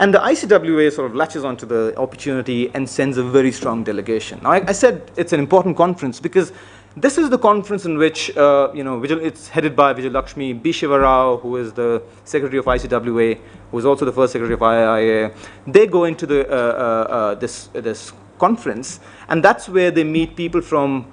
[SPEAKER 5] And the ICWA sort of latches onto the opportunity and sends a very strong delegation. Now, I said it's an important conference because this is the conference in which, it's headed by Vijay Lakshmi, B. Shiva Rao, who is the secretary of ICWA, who is also the first secretary of IIIA. They go into this conference, and that's where they meet people from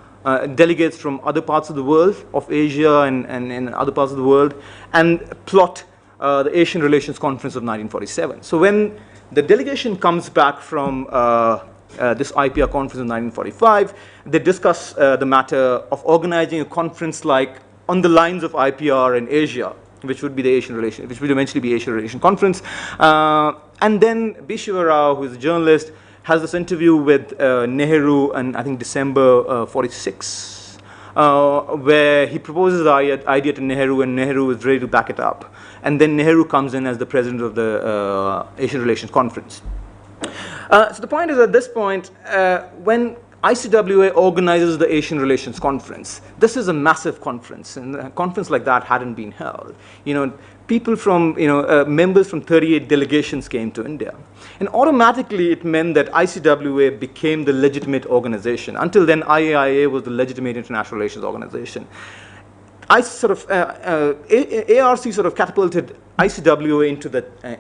[SPEAKER 5] delegates from other parts of the world, of Asia and other parts of the world, and plot the Asian Relations Conference of 1947. So when the delegation comes back from this IPR conference in 1945, they discuss the matter of organizing a conference like on the lines of IPR in Asia, which would be the Asian Relations, which would eventually be Asian Relations Conference. And then B. Shiva Rao, who is a journalist, has this interview with Nehru in, I think, December 46, where he proposes the idea to Nehru, and Nehru is ready to back it up. And then Nehru comes in as the president of the Asian Relations Conference. So the point is, at this point, when ICWA organizes the Asian Relations Conference, this is a massive conference, and a conference like that hadn't been held. People from, members from 38 delegations came to India. And automatically it meant that ICWA became the legitimate organization. Until then, IAIA was the legitimate international relations organization. ARC sort of catapulted ICWA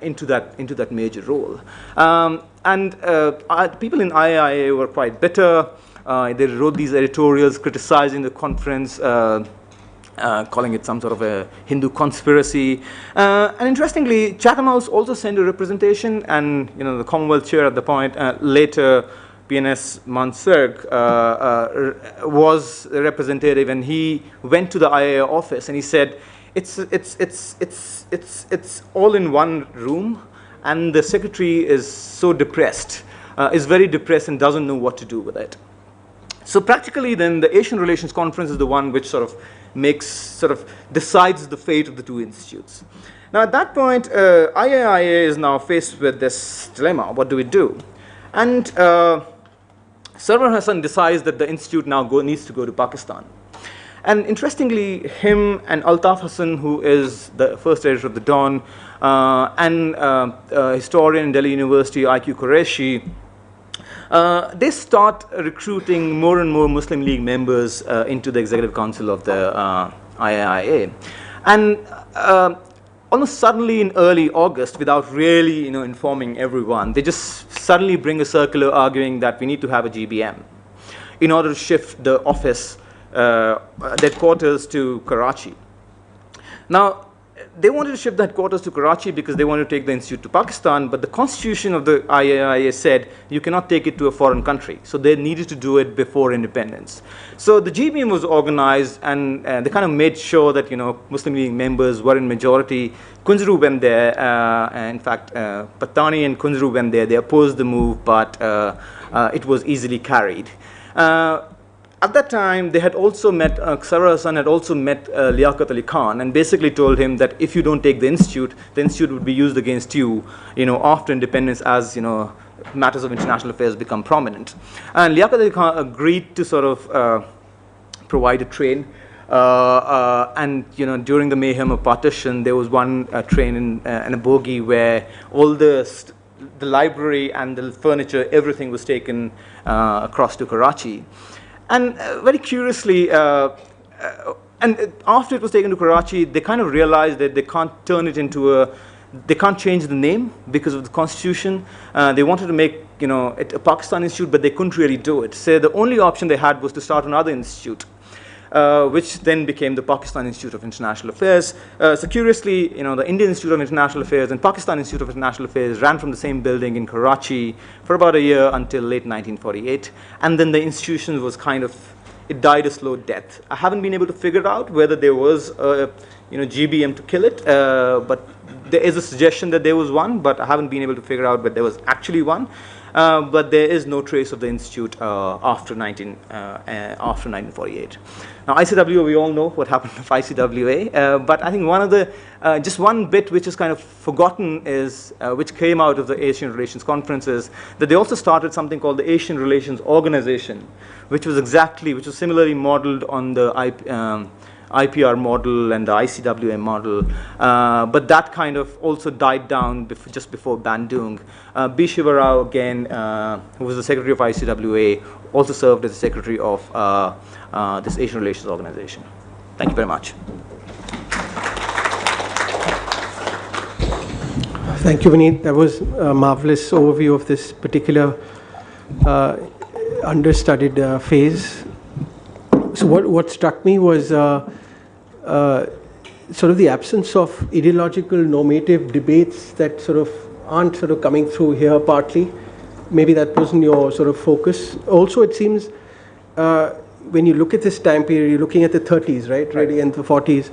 [SPEAKER 5] into that major role. People in IAIA were quite bitter. They wrote these editorials criticizing the conference, calling it some sort of a Hindu conspiracy. And interestingly, Chatham House also sent a representation, and the Commonwealth chair at the point, later PNS Mansarg, was a representative, and he went to the IAIA office and he said, it's all in one room, and the secretary is so depressed, is very depressed and doesn't know what to do with it. So practically then the Asian Relations Conference is the one which decides the fate of the two institutes. Now at that point, IAIA is now faced with this dilemma. What do we do? And Sarwar Hasan decides that the institute now needs to go to Pakistan. And interestingly, him and Altaf Hassan, who is the first editor of the Dawn, and a historian in Delhi University, IQ Qureshi, they start recruiting more and more Muslim League members into the Executive Council of the IAIA. And almost suddenly in early August, without really informing everyone, they just suddenly bring a circular arguing that we need to have a GBM in order to shift the office, their quarters to Karachi. Now, they wanted to shift the headquarters to Karachi because they wanted to take the institute to Pakistan, but the constitution of the IAIA said you cannot take it to a foreign country. So they needed to do it before independence. So the GBM was organized, and they kind of made sure that Muslim League members were in majority. Kunzru went there. In fact, Patani and Kunzru went there. They opposed the move, but it was easily carried. At that time, they had also met, Sarwar Hasan had also met Liaquat Ali Khan, and basically told him that if you don't take the institute would be used against you, after independence, as matters of international affairs become prominent. And Liaquat Ali Khan agreed to sort of provide a train. And during the mayhem of partition, there was one train in a bogie where all the library and the furniture, everything was taken across to Karachi. And very curiously, and after it was taken to Karachi, they kind of realized that they can't turn it into they can't change the name because of the constitution. They wanted to make it a Pakistan institute, but they couldn't really do it. So the only option they had was to start another institute, which then became the Pakistan Institute of International Affairs. So curiously, the Indian Institute of International Affairs and Pakistan Institute of International Affairs ran from the same building in Karachi for about a year until late 1948. And then the institution was it died a slow death. I haven't been able to figure out whether there was a GBM to kill it, but there is a suggestion that there was one, but I haven't been able to figure out whether there was actually one. But there is no trace of the institute after 1948. Now, ICWA, we all know what happened with ICWA, but I think one of the, just one bit which is kind of forgotten is, which came out of the Asian Relations Conferences, that they also started something called the Asian Relations Organization, which was similarly modeled on the IPR model and the ICWA model, but that kind of also died down just before Bandung. B. Shivarao, again, who was the secretary of ICWA, also served as the secretary of this Asian Relations Organization. Thank you very much.
[SPEAKER 4] Thank you, Vineet. That was a marvelous overview of this particular understudied phase. So what struck me was sort of the absence of ideological normative debates that aren't coming through here partly. Maybe that wasn't your focus. Also, it seems when you look at this time period, you're looking at the 30s, right? Really, and the 40s.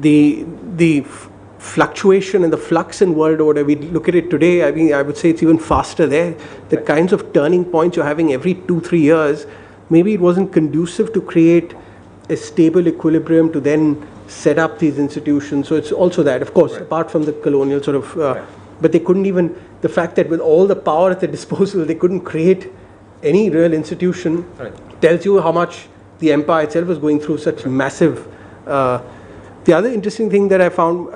[SPEAKER 4] The fluctuation and the flux in world order, we look at it today, I mean, I would say it's even faster there. The kinds of turning points you're having every 2-3 years, maybe it wasn't conducive to create a stable equilibrium to then set up these institutions. So it's also that, of course, apart from the colonial but they couldn't even, the fact that with all the power at their disposal, they couldn't create any real institution, tells you how much the empire itself was going through such massive. The other interesting thing that I found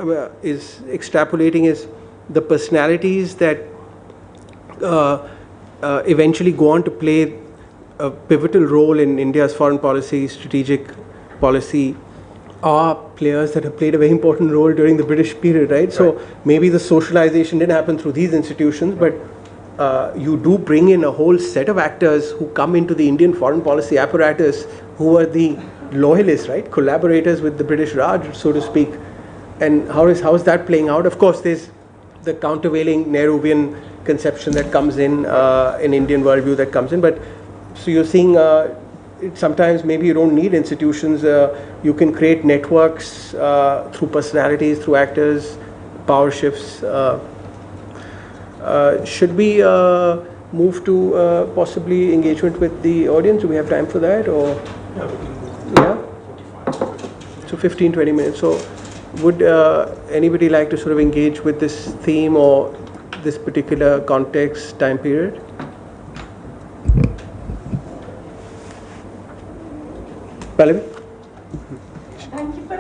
[SPEAKER 4] is extrapolating is the personalities that eventually go on to play a pivotal role in India's foreign policy, strategic policy, are players that have played a very important role during the British period, right? So maybe the socialization didn't happen through these institutions, but you do bring in a whole set of actors who come into the Indian foreign policy apparatus who are the loyalists, right? Collaborators with the British Raj, so to speak. And how is that playing out? Of course, there's the countervailing Nehruvian conception that comes in Indian worldview that comes in, but so you're seeing sometimes maybe you don't need institutions. You can create networks through personalities, through actors, power shifts. Should we move to possibly engagement with the audience? Do we have time for that? Or yeah? So 15-20 minutes. So would anybody like to sort of engage with this theme or this particular context, time period? Pallavi?
[SPEAKER 6] Thank you for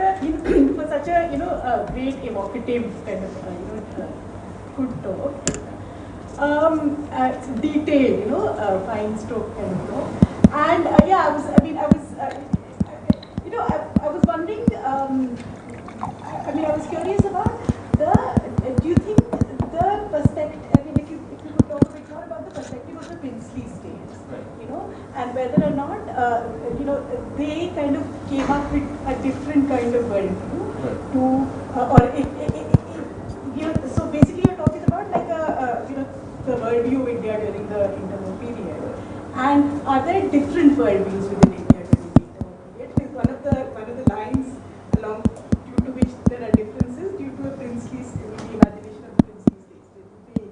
[SPEAKER 6] for such a great evocative kind of good talk. Detailed, fine stroke kind of and yeah, I was wondering. I was curious about do you think the perspective? I mean, if you could talk a bit more about the perspective of the princely states, and whether or not they kind of came up with a different kind of worldview so basically you're talking about like the worldview of India during the interwar period, and are there different worldviews within India during the interwar period? Because one of the lines along due to which there are differences due to a princely the imagination of the princely states. They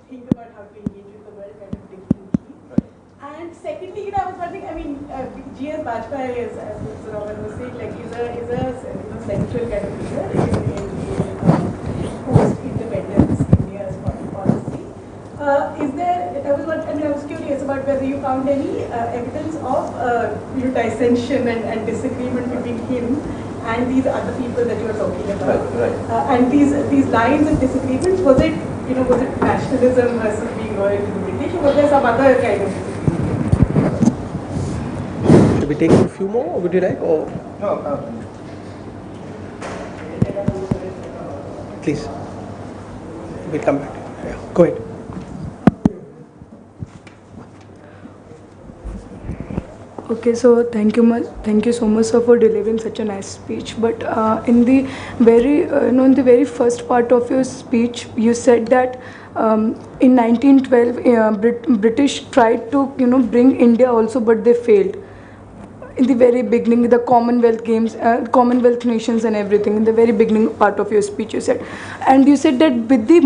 [SPEAKER 6] think about how to engage with the world kind of differently. And secondly, I was wondering, G.S. Bajpai, as Zorawar was saying, like is a central kind of figure in post-independence India's foreign policy. Is there? I was curious about whether you found any evidence of dissension and disagreement between him and these other people that you were talking about. And these lines of disagreements, was it nationalism versus being loyal to the British, or was there some other kind of disagreement?
[SPEAKER 4] we take a few more, or would you like? Or
[SPEAKER 5] No.
[SPEAKER 4] Please. We'll come back. Yeah, go ahead.
[SPEAKER 7] Okay, so thank you so much, sir, for delivering such a nice speech. But in the very first part of your speech, you said that in 1912, British tried to bring India also, but they failed. In the very beginning, the Commonwealth Games, Commonwealth nations and everything, in the very beginning part of your speech you said. And you said that with the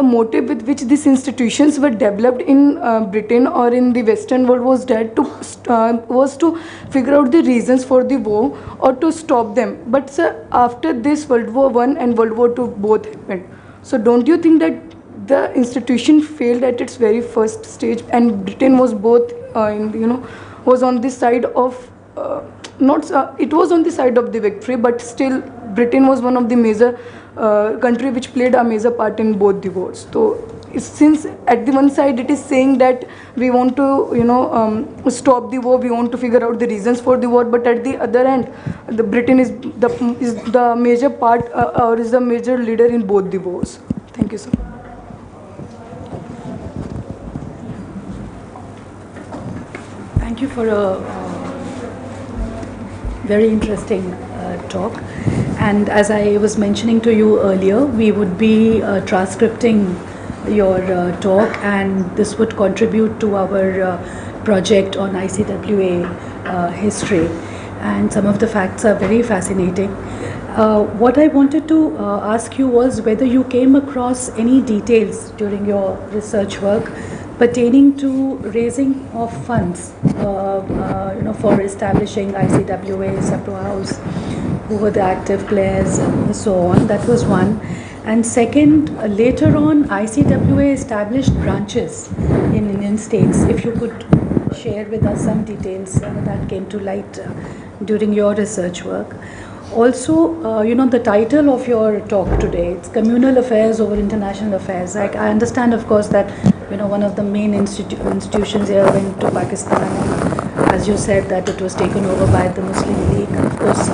[SPEAKER 7] motive with which these institutions were developed in Britain or in the Western world was to figure out the reasons for the war or to stop them. But sir, after this World War I and World War II both happened. So don't you think that the institution failed at its very first stage, and Britain was both, was on the side of it was on the side of the victory, but still Britain was one of the major country which played a major part in both the wars. So since at the one side it is saying that we want to stop the war, we want to figure out the reasons for the war, but at the other end the Britain is the major part or is the major leader in both the wars. Thank you, sir.
[SPEAKER 8] Thank you for a very interesting talk. And as I was mentioning to you earlier, we would be transcripting your talk, and this would contribute to our project on ICWA history. And some of the facts are very fascinating. What I wanted to ask you was whether you came across any details during your research work pertaining to raising of funds, for establishing ICWA, Sapru House, who were the active players and so on. That was one. And second, later on, ICWA established branches in Indian states. If you could share with us some details that came to light during your research work. Also, the title of your talk today, it's Communal Affairs over International Affairs. I understand, of course, that one of the main institutions here went to Pakistan, and as you said, that it was taken over by the Muslim League. Of course,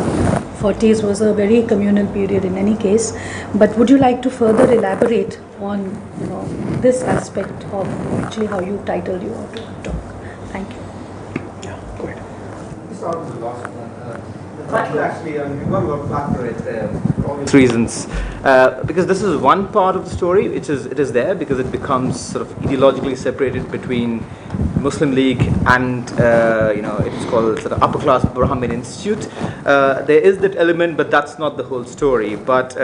[SPEAKER 8] 40s was a very communal period in any case. But would you like to further elaborate on this aspect of actually how you titled your talk? Thank you.
[SPEAKER 4] Yeah, go ahead.
[SPEAKER 5] Start with the last one. The title actually, we've got to go back to it for obvious reasons. Because this is one part of the story, it is there because it becomes sort of ideologically separated between Muslim League and it's called sort of upper class Brahmin Institute. There is that element, but that's not the whole story. But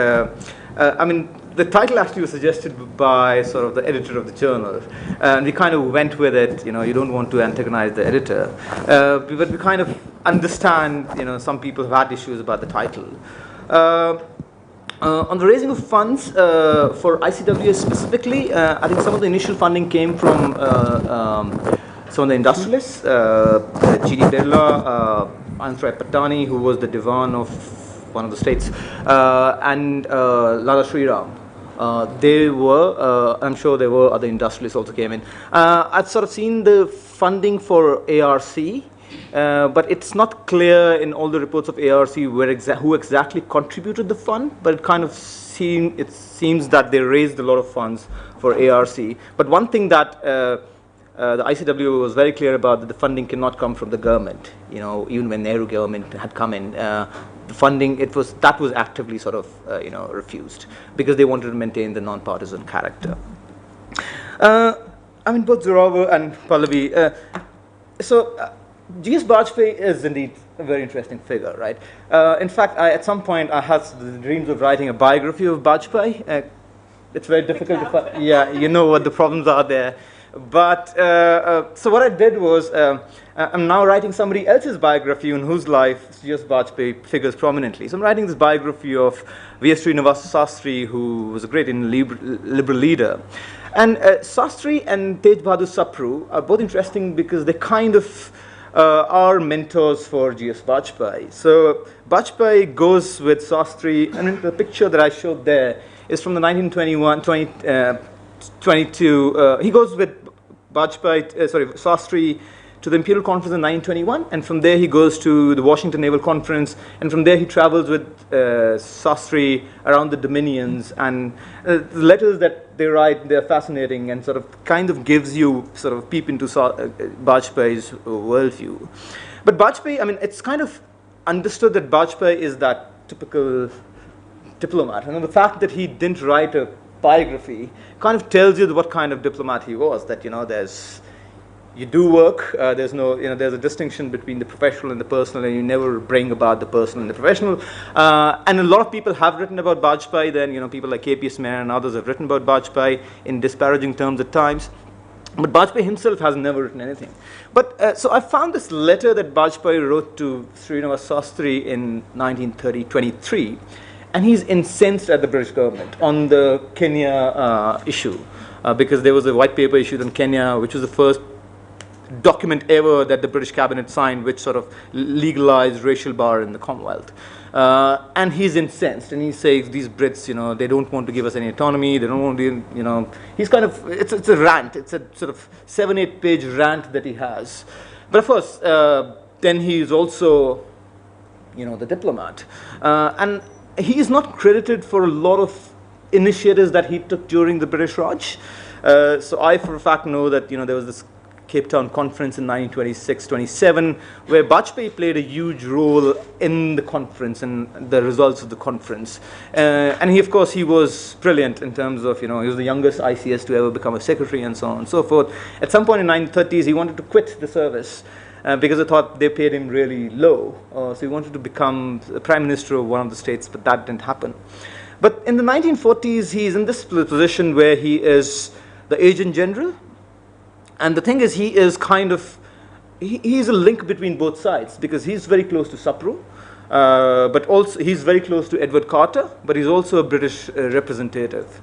[SPEAKER 5] the title actually was suggested by sort of the editor of the journal, and we kind of went with it. You don't want to antagonize the editor, but we kind of understand. Some people have had issues about the title. On the raising of funds for ICWA specifically, I think some of the initial funding came from some of the industrialists, G.D. Birla, Ansrai Patani, who was the Diwan of one of the states, and Lala Sriram. They were, I'm sure there were other industrialists also came in. I've sort of seen the funding for ARC, but it's not clear in all the reports of ARC who exactly contributed the fund, but it kind of seems that they raised a lot of funds for ARC. But one thing that the ICWA was very clear about, that the funding cannot come from the government. Even when Nehru government had come in, the funding was actively sort of refused because they wanted to maintain the non-partisan character. Both Zorawar and Pallavi. G.S. Bajpayee is indeed a very interesting figure, right? In fact, at some point I had the dreams of writing a biography of Bajpayee. It's very difficult to find. Yeah, you know what the problems are there. But so what I did was, I'm now writing somebody else's biography on whose life G.S. Bajpayee figures prominently. So I'm writing this biography of V.S. Srinivasa Sastry, who was a great liberal leader. And Sastry and Tej Bahadur Sapru are both interesting because they kind of are mentors for G.S. Bajpayee. So Bajpayee goes with Sastry, and the picture that I showed there is from the 1922. He goes with Sastry to the Imperial Conference in 1921, and from there he goes to the Washington Naval Conference, and from there he travels with Sastry around the Dominions, and the letters that they write, they're fascinating and sort of kind of gives you sort of peep into Bajpayee's worldview. But Bajpayee, I mean, it's kind of understood that Bajpayee is that typical diplomat, and the fact that he didn't write a biography kind of tells you what kind of diplomat he was, that, you do work, there's a distinction between the professional and the personal, and you never bring about the personal and the professional. And a lot of people have written about Bajpayee, then, people like K.P.S. Meyer and others have written about Bajpayee in disparaging terms at times. But Bajpayee himself has never written anything. But so I found this letter that Bajpayee wrote to Srinivas Sastry in 1923, and he's incensed at the British government on the Kenya issue, because there was a white paper issued on Kenya, which was the first document ever that the British cabinet signed, which sort of legalized racial bar in the Commonwealth. And he's incensed, and he says these Brits, they don't want to give us any autonomy, they don't want to, he's kind of, it's a rant, it's a sort of 7-8 page rant that he has. But of course, then he's also, the diplomat. And he is not credited for a lot of initiatives that he took during the British Raj. So I, for a fact, know that, there was this Cape Town conference in 1926-27, where Bajpayee played a huge role in the conference and the results of the conference. And he, of course, he was brilliant in terms of, he was the youngest ICS to ever become a secretary and so on and so forth. At some point in the 1930s, he wanted to quit the service because he thought they paid him really low. So he wanted to become the prime minister of one of the states, but that didn't happen. But in the 1940s, he's in this position where he is the agent general. And the thing is, he is kind of, he's a link between both sides, because he's very close to Sapru, but also he's very close to Edward Carter, but he's also a British representative.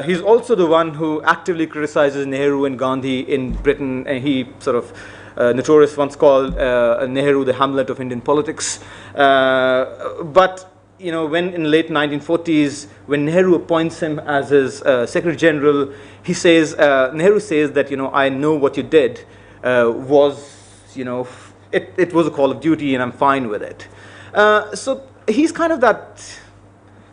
[SPEAKER 5] He's also the one who actively criticizes Nehru and Gandhi in Britain, and he sort of, notorious once called Nehru the Hamlet of Indian politics. But when in late 1940s, when Nehru appoints him as his Secretary General, he says, Nehru says that, I know what you did was, it was a call of duty and I'm fine with it. So he's kind of that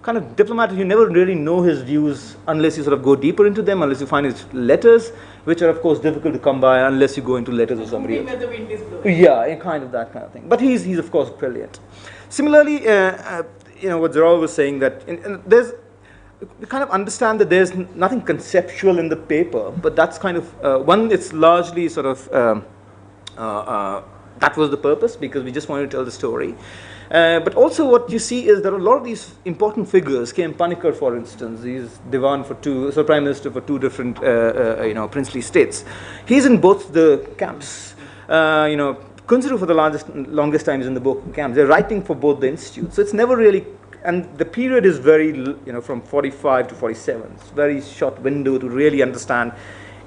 [SPEAKER 5] kind of diplomat. You never really know his views unless you sort of go deeper into them, unless you find his letters, which are, of course, difficult to come by unless you go into letters of somebody else.
[SPEAKER 6] Where the wind is blowing.
[SPEAKER 5] Yeah, kind of that kind of thing. But he's of course, brilliant. Similarly, what Zorawar was saying, that we kind of understand that there's nothing conceptual in the paper, but that's kind of, one, it's largely sort of, that was the purpose, because we just wanted to tell the story. But also what you see is there are a lot of these important figures. K.M. Panikkar, for instance, he's Diwan for Prime Minister for two different, princely states. He's in both the camps. Kunzuru for the longest time is in the both camps. They're writing for both the institutes. So it's never really, and the period is very, from 45 to 47. It's a very short window to really understand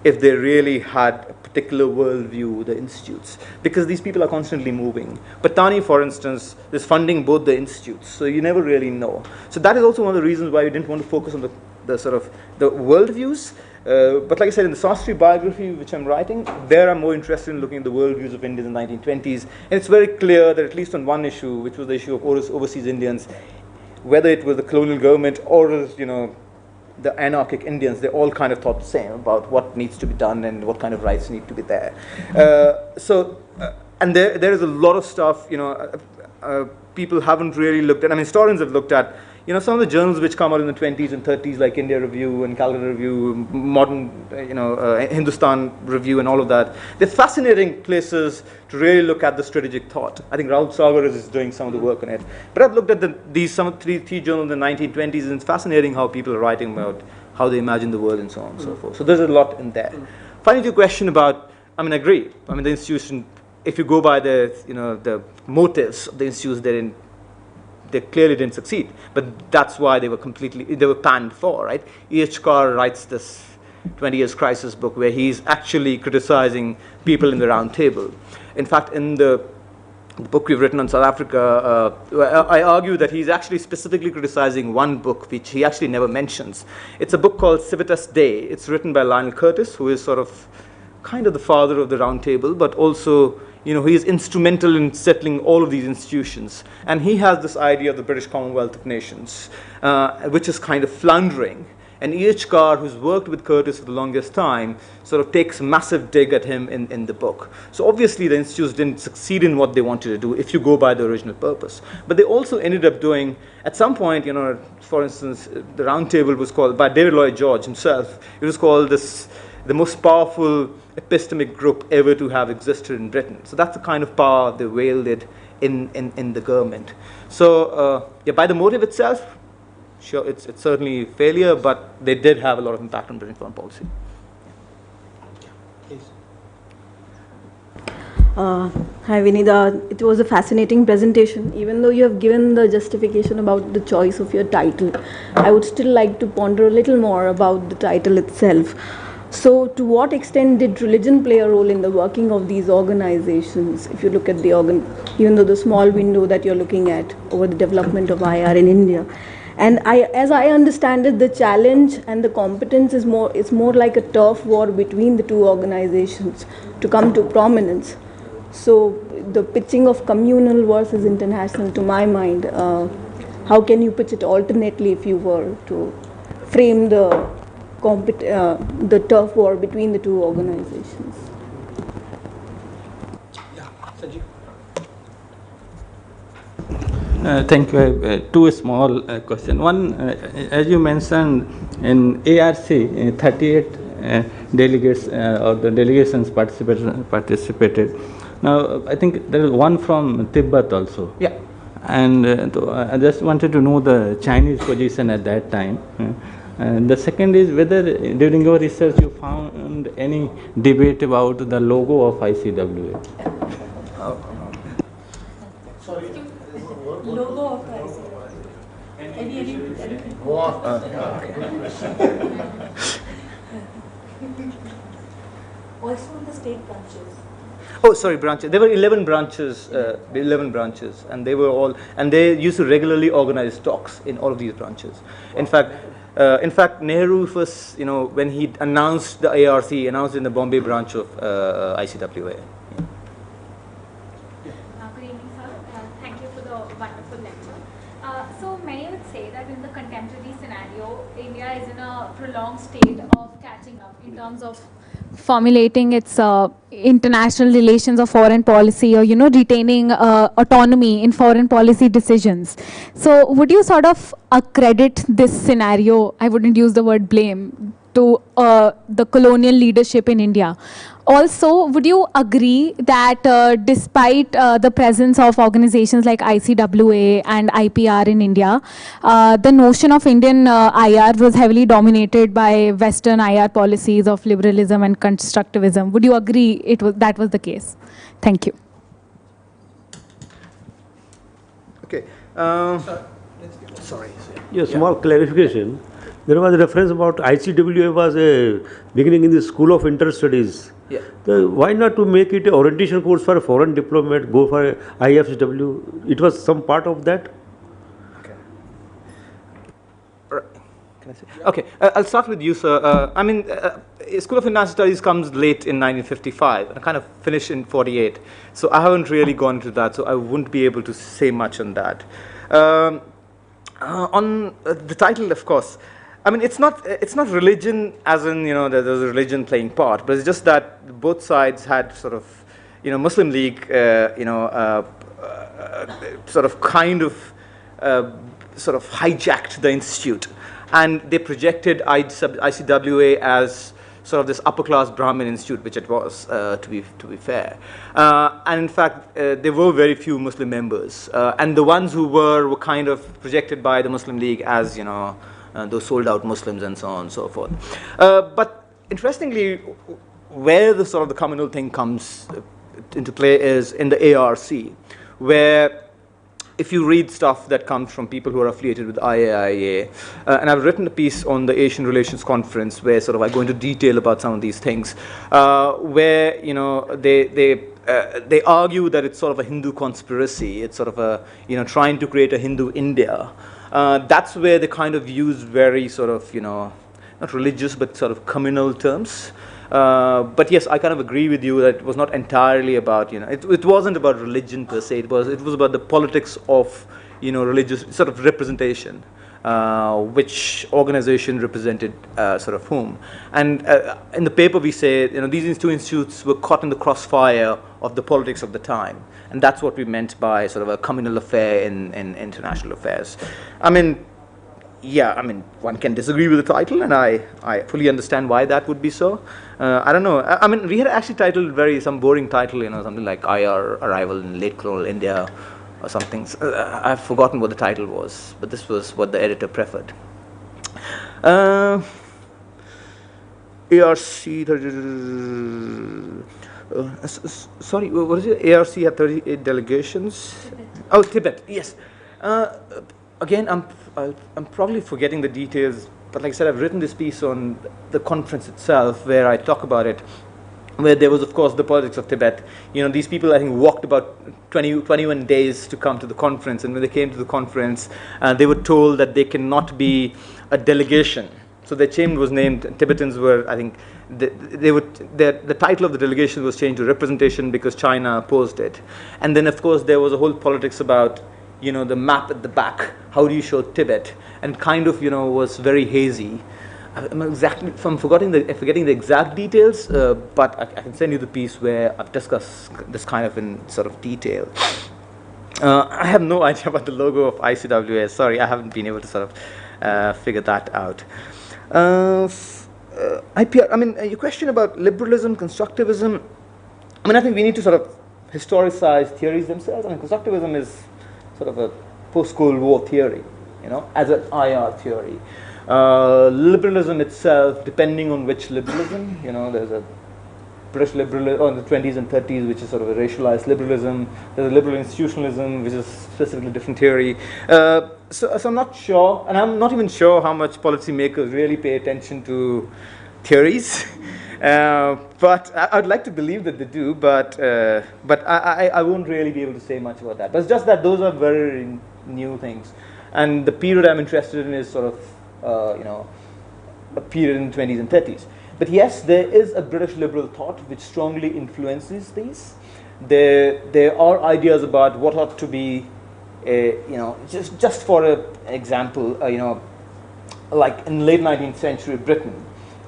[SPEAKER 5] if they really had a particular worldview, the institutes, because these people are constantly moving. Patani, for instance, is funding both the institutes, so you never really know. So that is also one of the reasons why we didn't want to focus on the sort of the worldviews. But like I said, in the Sastry biography, which I'm writing, there I'm more interested in looking at the worldviews of Indians in the 1920s. And it's very clear that at least on one issue, which was the issue of overseas Indians, whether it was the colonial government or, the anarchic Indians, they all kind of thought the same about what needs to be done and what kind of rights need to be there. And there is a lot of stuff, people haven't really looked at. I mean, historians have looked at, some of the journals which come out in the 20s and 30s, like India Review and Calcutta Review, modern, Hindustan Review and all of that. They're fascinating places to really look at the strategic thought. I think Rahul Sagar is doing some of the work on it. But I've looked at some of three journals in the 1920s, and it's fascinating how people are writing about how they imagine the world and so on and so forth. So there's a lot in there. Finally, to your question about, I agree. The institution, if you go by the motives of the institutions, they clearly didn't succeed, but that's why they were panned for, right? E.H. Carr writes this 20 Years Crisis book where he's actually criticizing people in the round table. In fact, in the book we've written on South Africa, I argue that he's actually specifically criticizing one book which he actually never mentions. It's a book called Civitas Dei. It's written by Lionel Curtis, who is sort of kind of the father of the round table, but also, he is instrumental in settling all of these institutions. And he has this idea of the British Commonwealth of Nations, which is kind of floundering. And E.H. Carr, who's worked with Curtis for the longest time, sort of takes a massive dig at him in the book. So obviously the institutes didn't succeed in what they wanted to do if you go by the original purpose. But they also ended up doing, at some point, for instance, the round table was called, by David Lloyd George himself, it was called the most powerful epistemic group ever to have existed in Britain. So that's the kind of power they wielded in the government. So by the motive itself, sure, it's certainly a failure, but they did have a lot of impact on British foreign policy.
[SPEAKER 9] Hi Vineet, it was a fascinating presentation. Even though you have given the justification about the choice of your title, I would still like to ponder a little more about the title itself. So to what extent did religion play a role in the working of these organizations? If you look at even though the small window that you're looking at over the development of IR in India. And as I understand it, the challenge and the competence is more like a turf war between the two organizations to come to prominence. So the pitching of communal versus international, to my mind, how can you pitch it alternately if you were to frame the turf war between the two organizations?
[SPEAKER 10] Thank you. I have two small questions. One, as you mentioned, in ARC, 38 delegates or the delegations participated. Now, I think there is one from Tibet also.
[SPEAKER 5] Yeah.
[SPEAKER 10] And I just wanted to know the Chinese position at that time. And the second is whether during your research you found any debate about the logo of ICWA.
[SPEAKER 6] Logo of the ICWA. Anything? Also on the state branches.
[SPEAKER 5] Oh, sorry, branches. There were 11 branches, and they were all, and they used to regularly organize talks in all of these branches. In fact, Nehru first, when he announced the ARC, announced in the Bombay branch of ICWA.
[SPEAKER 11] Good evening, sir. Thank you for the wonderful lecture. So many would say that in the contemporary scenario, India is in a prolonged state of catching up in terms of formulating its international relations or foreign policy, or retaining autonomy in foreign policy decisions. So would you sort of accredit this scenario, I wouldn't use the word blame, to the colonial leadership in India? Also, would you agree that despite the presence of organizations like ICWA and IPR in India, the notion of Indian IR was heavily dominated by Western IR policies of liberalism and constructivism? Would you agree that was the case? Thank you.
[SPEAKER 5] Okay. Sorry.
[SPEAKER 12] Yes, small clarification. There was a reference about ICWA was a beginning in the School of Inter-Studies.
[SPEAKER 5] Yeah.
[SPEAKER 12] So why not to make it an orientation course for a foreign diplomat, go for IFSW? It was some part of that?
[SPEAKER 5] Okay. Right. Can I say? Okay, I'll start with you, sir. School of International Studies comes late in 1955 and kind of finished in 48. So I haven't really gone into that, so I wouldn't be able to say much on that. On the title, of course, it's not religion as in, there's a religion playing part, but it's just that both sides had sort of, Muslim League, sort of hijacked the institute, and they projected ICWA as sort of this upper class Brahmin institute, which it was, to be fair. And in fact, there were very few Muslim members, and the ones who were kind of projected by the Muslim League as, those sold out Muslims and so on and so forth. But interestingly, where the sort of the communal thing comes into play is in the ARC, where if you read stuff that comes from people who are affiliated with IAIA, and I've written a piece on the Asian Relations Conference where sort of I go into detail about some of these things, where they argue that it's sort of a Hindu conspiracy. It's sort of a trying to create a Hindu India. That's where they kind of use very sort of not religious but sort of communal terms. But yes, I kind of agree with you that it was not entirely about, it wasn't about religion per se. It was about the politics of, religious sort of representation. Which organization represented sort of whom. And in the paper we say, these two institutes were caught in the crossfire of the politics of the time. And that's what we meant by sort of a communal affair in international affairs. One can disagree with the title, and I fully understand why that would be so. I don't know. We had actually titled some boring title, something like IR Arrival in Late Colonial India, or something. I've forgotten what the title was, but this was what the editor preferred. ARC, sorry, what is it? ARC had 38 delegations. Oh, Tibet, yes. Again, I'm probably forgetting the details, but like I said, I've written this piece on the conference itself, where I talk about it, where there was, of course, the politics of Tibet. These people, I think, walked about 21 days to come to the conference, and when they came to the conference, they were told that they cannot be a delegation. So their chain was named, Tibetans were, I think, the title of the delegation was changed to representation because China opposed it. And then, of course, there was a whole politics about, the map at the back, how do you show Tibet, and kind of, was very hazy. I'm forgetting the exact details, but I can send you the piece where I've discussed this kind of in sort of detail. I have no idea about the logo of ICWA. Sorry, I haven't been able to sort of figure that out. IPR, your question about liberalism, constructivism, I think we need to sort of historicize theories themselves. Constructivism is sort of a post-Cold War theory, as an IR theory. Liberalism itself, depending on which liberalism, there's a British liberalism in the 20s and 30s, which is sort of a racialized liberalism. There's a liberal institutionalism, which is specifically a different theory. So I'm not sure, and I'm not even sure how much policymakers really pay attention to theories. But I'd like to believe that they do, but I won't really be able to say much about that. But it's just that those are very new things. And the period I'm interested in is sort of, a period in the 20s and 30s. But yes, there is a British liberal thought which strongly influences these. There are ideas about what ought to be, just for an example, like in late 19th century Britain,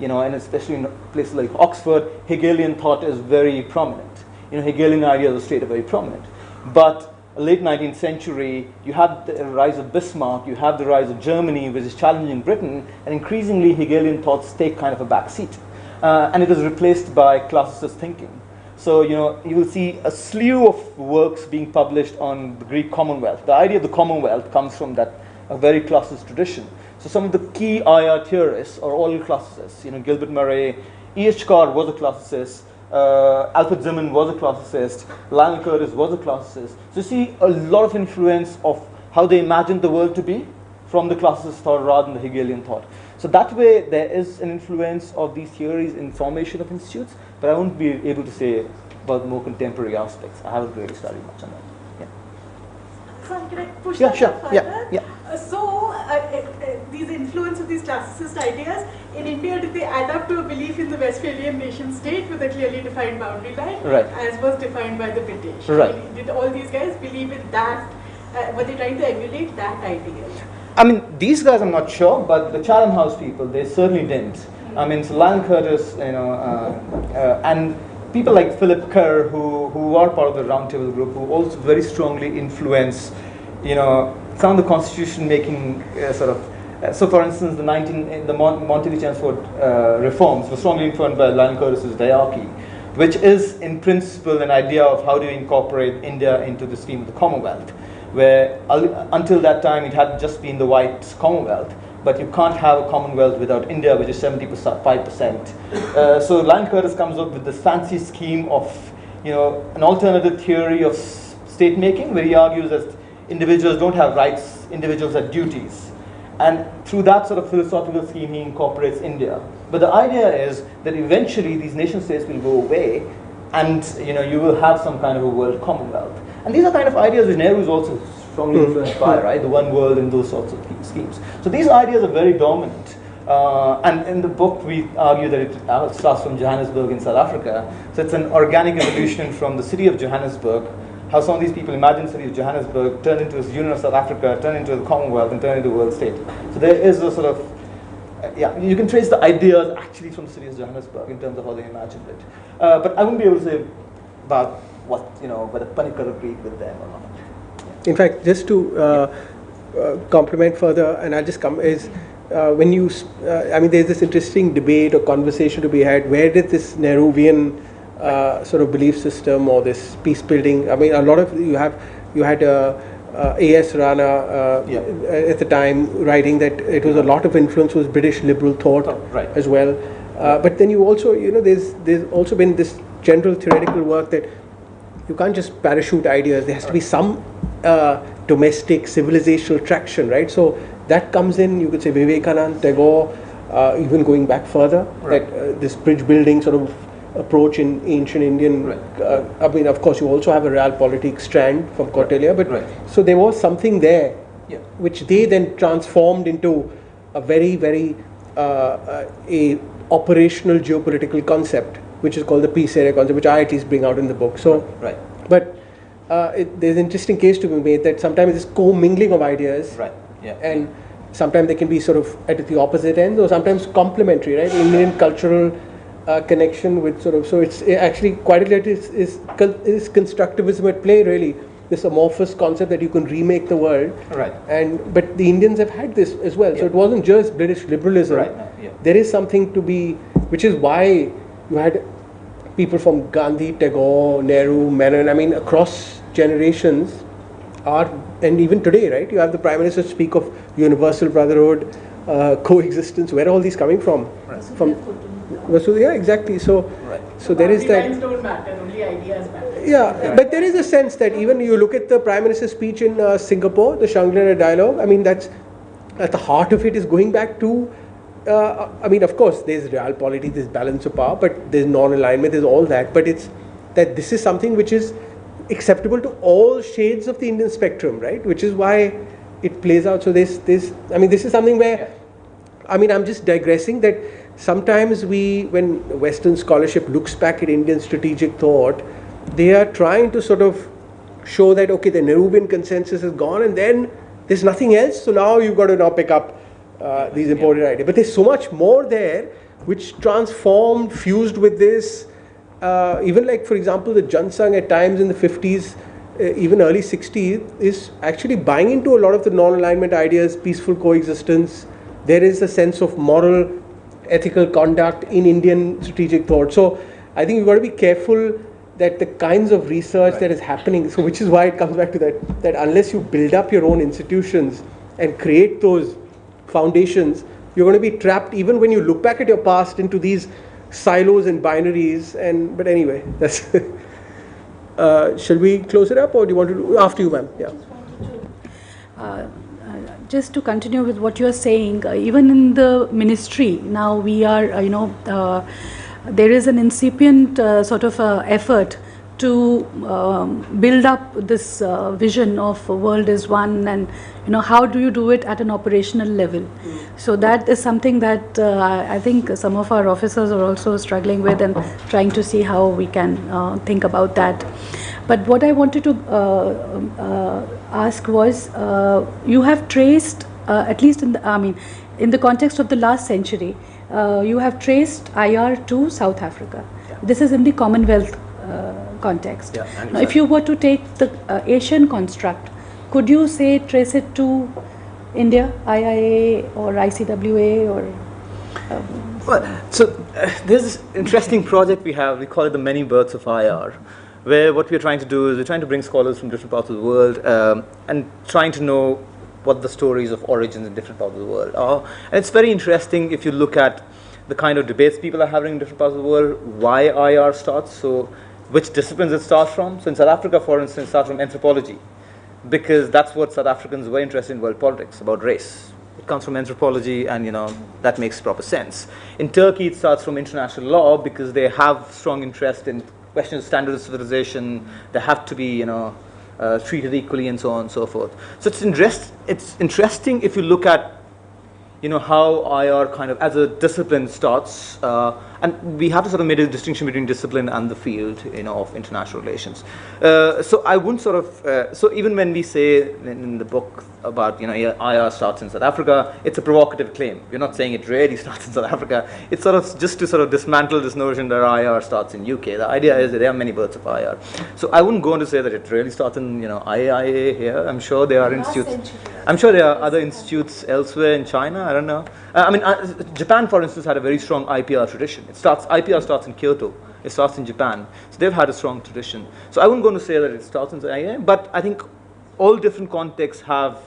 [SPEAKER 5] and especially in places like Oxford, Hegelian thought is very prominent. Hegelian ideas of state are very prominent. But late 19th century, you have the rise of Bismarck, you have the rise of Germany, which is challenging Britain, and increasingly Hegelian thoughts take kind of a back seat. And it is replaced by classicist thinking. So, you will see a slew of works being published on the Greek Commonwealth. The idea of the Commonwealth comes from a very classicist tradition. So some of the key IR theorists are all classicists. Gilbert Murray, E.H. Carr was a classicist, Alfred Zimmern was a classicist, Lionel Curtis was a classicist. So you see a lot of influence of how they imagined the world to be from the classicist thought rather than the Hegelian thought. So that way there is an influence of these theories in formation of institutes, but I won't be able to say about the more contemporary aspects. I haven't really studied much on that.
[SPEAKER 6] So can I push
[SPEAKER 5] Yeah,
[SPEAKER 6] that
[SPEAKER 5] sure.
[SPEAKER 6] further?
[SPEAKER 5] Yeah.
[SPEAKER 6] These influence of these classicist ideas, in India, did they add up to a belief in the Westphalian nation state with a clearly defined boundary line,
[SPEAKER 5] right,
[SPEAKER 6] as was defined by the British?
[SPEAKER 5] Right.
[SPEAKER 6] Did all these guys believe in that? Were they trying to emulate that ideal?
[SPEAKER 5] These guys I'm not sure, but the Chatham House people, they certainly didn't. So Lionel Curtis, and people like Philip Kerr, who are part of the Roundtable group, who also very strongly influence, some of the constitution-making sort of. So, for instance, the Montagu-Chelmsford reforms were strongly influenced by Lionel Curtis's diarchy, which is, in principle, an idea of how do you incorporate India into the scheme of the Commonwealth, where until that time it had just been the white Commonwealth. But you can't have a Commonwealth without India, which is 75%. So Lionel Curtis comes up with this fancy scheme of, an alternative theory of state making, where he argues that individuals don't have rights, individuals have duties. And through that sort of philosophical scheme, he incorporates India. But the idea is that eventually these nation states will go away, and you will have some kind of a world Commonwealth. And these are kind of ideas which Nehru is also strongly influenced by, right? The one world and those sorts of schemes. So these ideas are very dominant. And in the book, we argue that it starts from Johannesburg in South Africa. So it's an organic evolution from the city of Johannesburg, how some of these people imagine the city of Johannesburg turned into a union of South Africa, turned into the Commonwealth, and turned into a world state. So there is a sort of, you can trace the ideas actually from the city of Johannesburg in terms of how they imagined it. But I wouldn't be able to say about what, whether Panikkar agreed with them or not.
[SPEAKER 4] In fact, just to complement further, and I'll just come, is when you, there's this interesting debate or conversation to be had. Where did this Nehruvian sort of belief system or this peace building? I mean, a lot of you had A.S. Rana at the time writing that it was a lot of influence was British liberal thought as well. But then you also, there's also been this general theoretical work that you can't just parachute ideas. There has to be some domestic civilizational traction, right? So that comes in, you could say Vivekananda, Tagore, even going back further, that this bridge building sort of approach in ancient Indian, of course you also have a realpolitik strand from Kautilya, but so there was something there, which they then transformed into a very, very a operational geopolitical concept, which is called the peace area concept, which I at least bring out in the book. So, but there's an interesting case to be made that sometimes this co-mingling of ideas, and sometimes they can be sort of at the opposite end, or sometimes complementary, right? Indian cultural connection with sort of, so it's actually quite a lot is constructivism at play, really. This amorphous concept that you can remake the world, but the Indians have had this as well. So it wasn't just British liberalism. There is something to be, which is why you had people from Gandhi, Tagore, Nehru, Menon. I mean, across generations, and even today, right? You have the Prime Minister speak of universal brotherhood, coexistence. Where are all these coming from? From Vasudhaiva, exactly. So, so there is that.
[SPEAKER 6] Lines don't matter, only ideas matter.
[SPEAKER 4] Yeah, but there is a sense that even you look at the Prime Minister's speech in Singapore, the Shangri-La dialogue. I mean, that's at the heart of it is going back to. Of course, there's realpolitik, there's balance of power, but there's non-alignment, there's all that. But it's that this is something which is acceptable to all shades of the Indian spectrum, right? Which is why it plays out. So this is something where, I'm just digressing that sometimes when Western scholarship looks back at Indian strategic thought, they are trying to sort of show that, okay, the Nehruvian consensus is gone and then there's nothing else. So now you've got to now pick up these important ideas. But there's so much more there which transformed, fused with this. Even like, for example, the Jansang at times in the 50s, even early 60s, is actually buying into a lot of the non-alignment ideas, peaceful coexistence. There is a sense of moral, ethical conduct in Indian strategic thought. So I think you've got to be careful that the kinds of research that is happening, so which is why it comes back to that unless you build up your own institutions and create those foundations, you're going to be trapped even when you look back at your past into these silos and binaries. But anyway, that's shall we close it up, or do you want to do after you, ma'am?
[SPEAKER 8] Just to continue with what you are saying, even in the ministry now we are, there is an incipient sort of effort to build up this vision of world is one, and how do you do it at an operational level. So that is something that I think some of our officers are also struggling with and trying to see how we can think about that. But what I wanted to ask was, you have traced, at least in the context of the last century, you have traced IR to South Africa. This is in the Commonwealth context. Now, if you were to take the Asian construct, could you say trace it to India, IIA or ICWA or?
[SPEAKER 5] There's this interesting project we have. We call it the Many Births of IR, where what we're trying to do is we're trying to bring scholars from different parts of the world and trying to know what the stories of origins in different parts of the world are. And it's very interesting if you look at the kind of debates people are having in different parts of the world, why IR starts, so which disciplines it starts from. So in South Africa, for instance, it starts from anthropology, because that's what South Africans were interested in world politics, about race. It comes from anthropology, and that makes proper sense. In Turkey, it starts from international law, because they have strong interest in questions of standard of civilization. They have to be treated equally, and so on and so forth. So it's interesting if you look at how IR kind of as a discipline starts, and we have to sort of make a distinction between discipline and the field, of international relations. So I wouldn't sort of, so even when we say in the book about, IR starts in South Africa, it's a provocative claim. We're not saying it really starts in South Africa. It's sort of just to sort of dismantle this notion that IR starts in UK. The idea is that there are many births of IR. So I wouldn't go on to say that it really starts in, IIA here. I'm sure there are institutes. I'm sure there are other institutes elsewhere in China. I don't know. Japan, for instance, had a very strong IPR tradition. IPR starts in Kyoto. It starts in Japan. So they've had a strong tradition. So I wouldn't go on to say that it starts in IA, but I think all different contexts have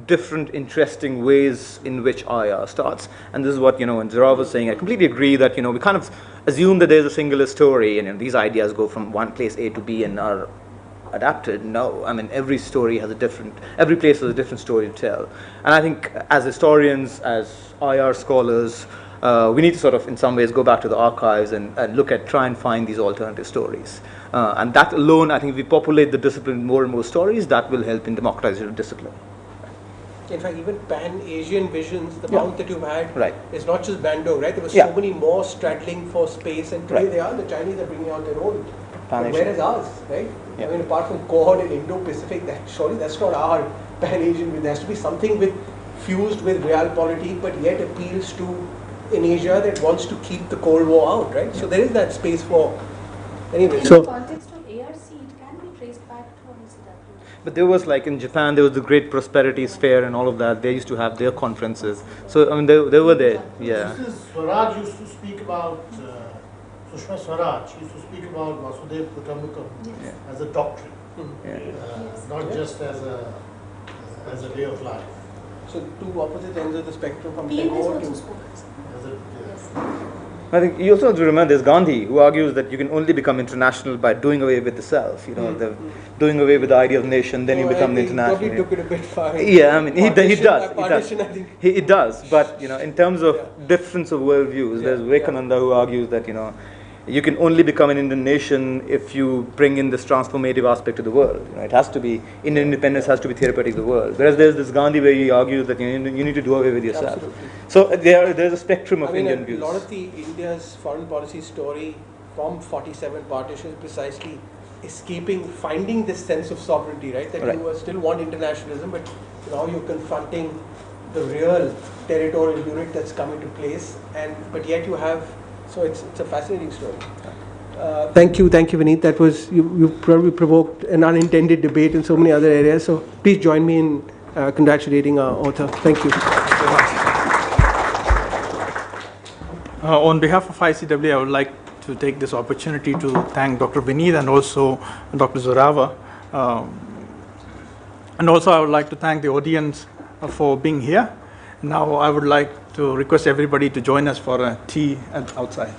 [SPEAKER 5] different interesting ways in which IR starts. And this is what, when Zorawar was saying, I completely agree that, we kind of assume that there's a singular story and these ideas go from one place A to B and are adapted. No, every story has every place has a different story to tell. And I think as historians, as IR scholars, we need to sort of in some ways go back to the archives and try and find these alternative stories. And that alone, I think if we populate the discipline with more and more stories, that will help in democratizing the discipline.
[SPEAKER 4] In fact, even pan-Asian visions, the bound that you've had is not just Bandung, right? There were so many more straddling for space, and today the Chinese are bringing out their own. Where is ours, right? Apart from Quad and Indo-Pacific, surely that's not our pan-Asian. There has to be something fused with realpolitik, but yet appeals to in Asia that wants to keep the Cold War out, right? So there is that space for. Anyway,
[SPEAKER 8] in the context of ARC, it can be traced back to ICWA.
[SPEAKER 5] But there was in Japan, there was the Great Prosperity Sphere and all of that. They used to have their conferences. So they were there. Yeah.
[SPEAKER 13] This is Swaraj used to speak about. Sushma Swaraj used to speak about Vasudev Kutumbakam as a doctrine, not just as a way of life.
[SPEAKER 4] So two opposite ends of the spectrum from Tagore to.
[SPEAKER 5] I think you also have to remember there's Gandhi who argues that you can only become international by doing away with the self. Doing away with the idea of nation, then you become the international.
[SPEAKER 4] He probably took it a bit far.
[SPEAKER 5] Yeah, he does. But in terms of difference of worldviews, there's Vivekananda who argues that you can only become an Indian nation if you bring in this transformative aspect to the world. It has to be, Indian independence has to be therapeutic of the world. Whereas there's this Gandhi where he argues that you need to do away with yourself.
[SPEAKER 4] Absolutely.
[SPEAKER 5] So there's a spectrum of Indian views.
[SPEAKER 4] A lot of the India's foreign policy story from 47 partition is precisely finding this sense of sovereignty, right? That you still want internationalism, but now you're confronting the real territorial unit that's come into place, but yet you have. So it's a fascinating story. Thank you, Vineet. That was you probably provoked an unintended debate in so many other areas. So please join me in congratulating our author. Thank you.
[SPEAKER 2] On behalf of ICWA, I would like to take this opportunity to thank Dr. Vineet and also Dr. Zorawar. And also I would like to thank the audience for being here. Now I would like to request everybody to join us for a tea outside.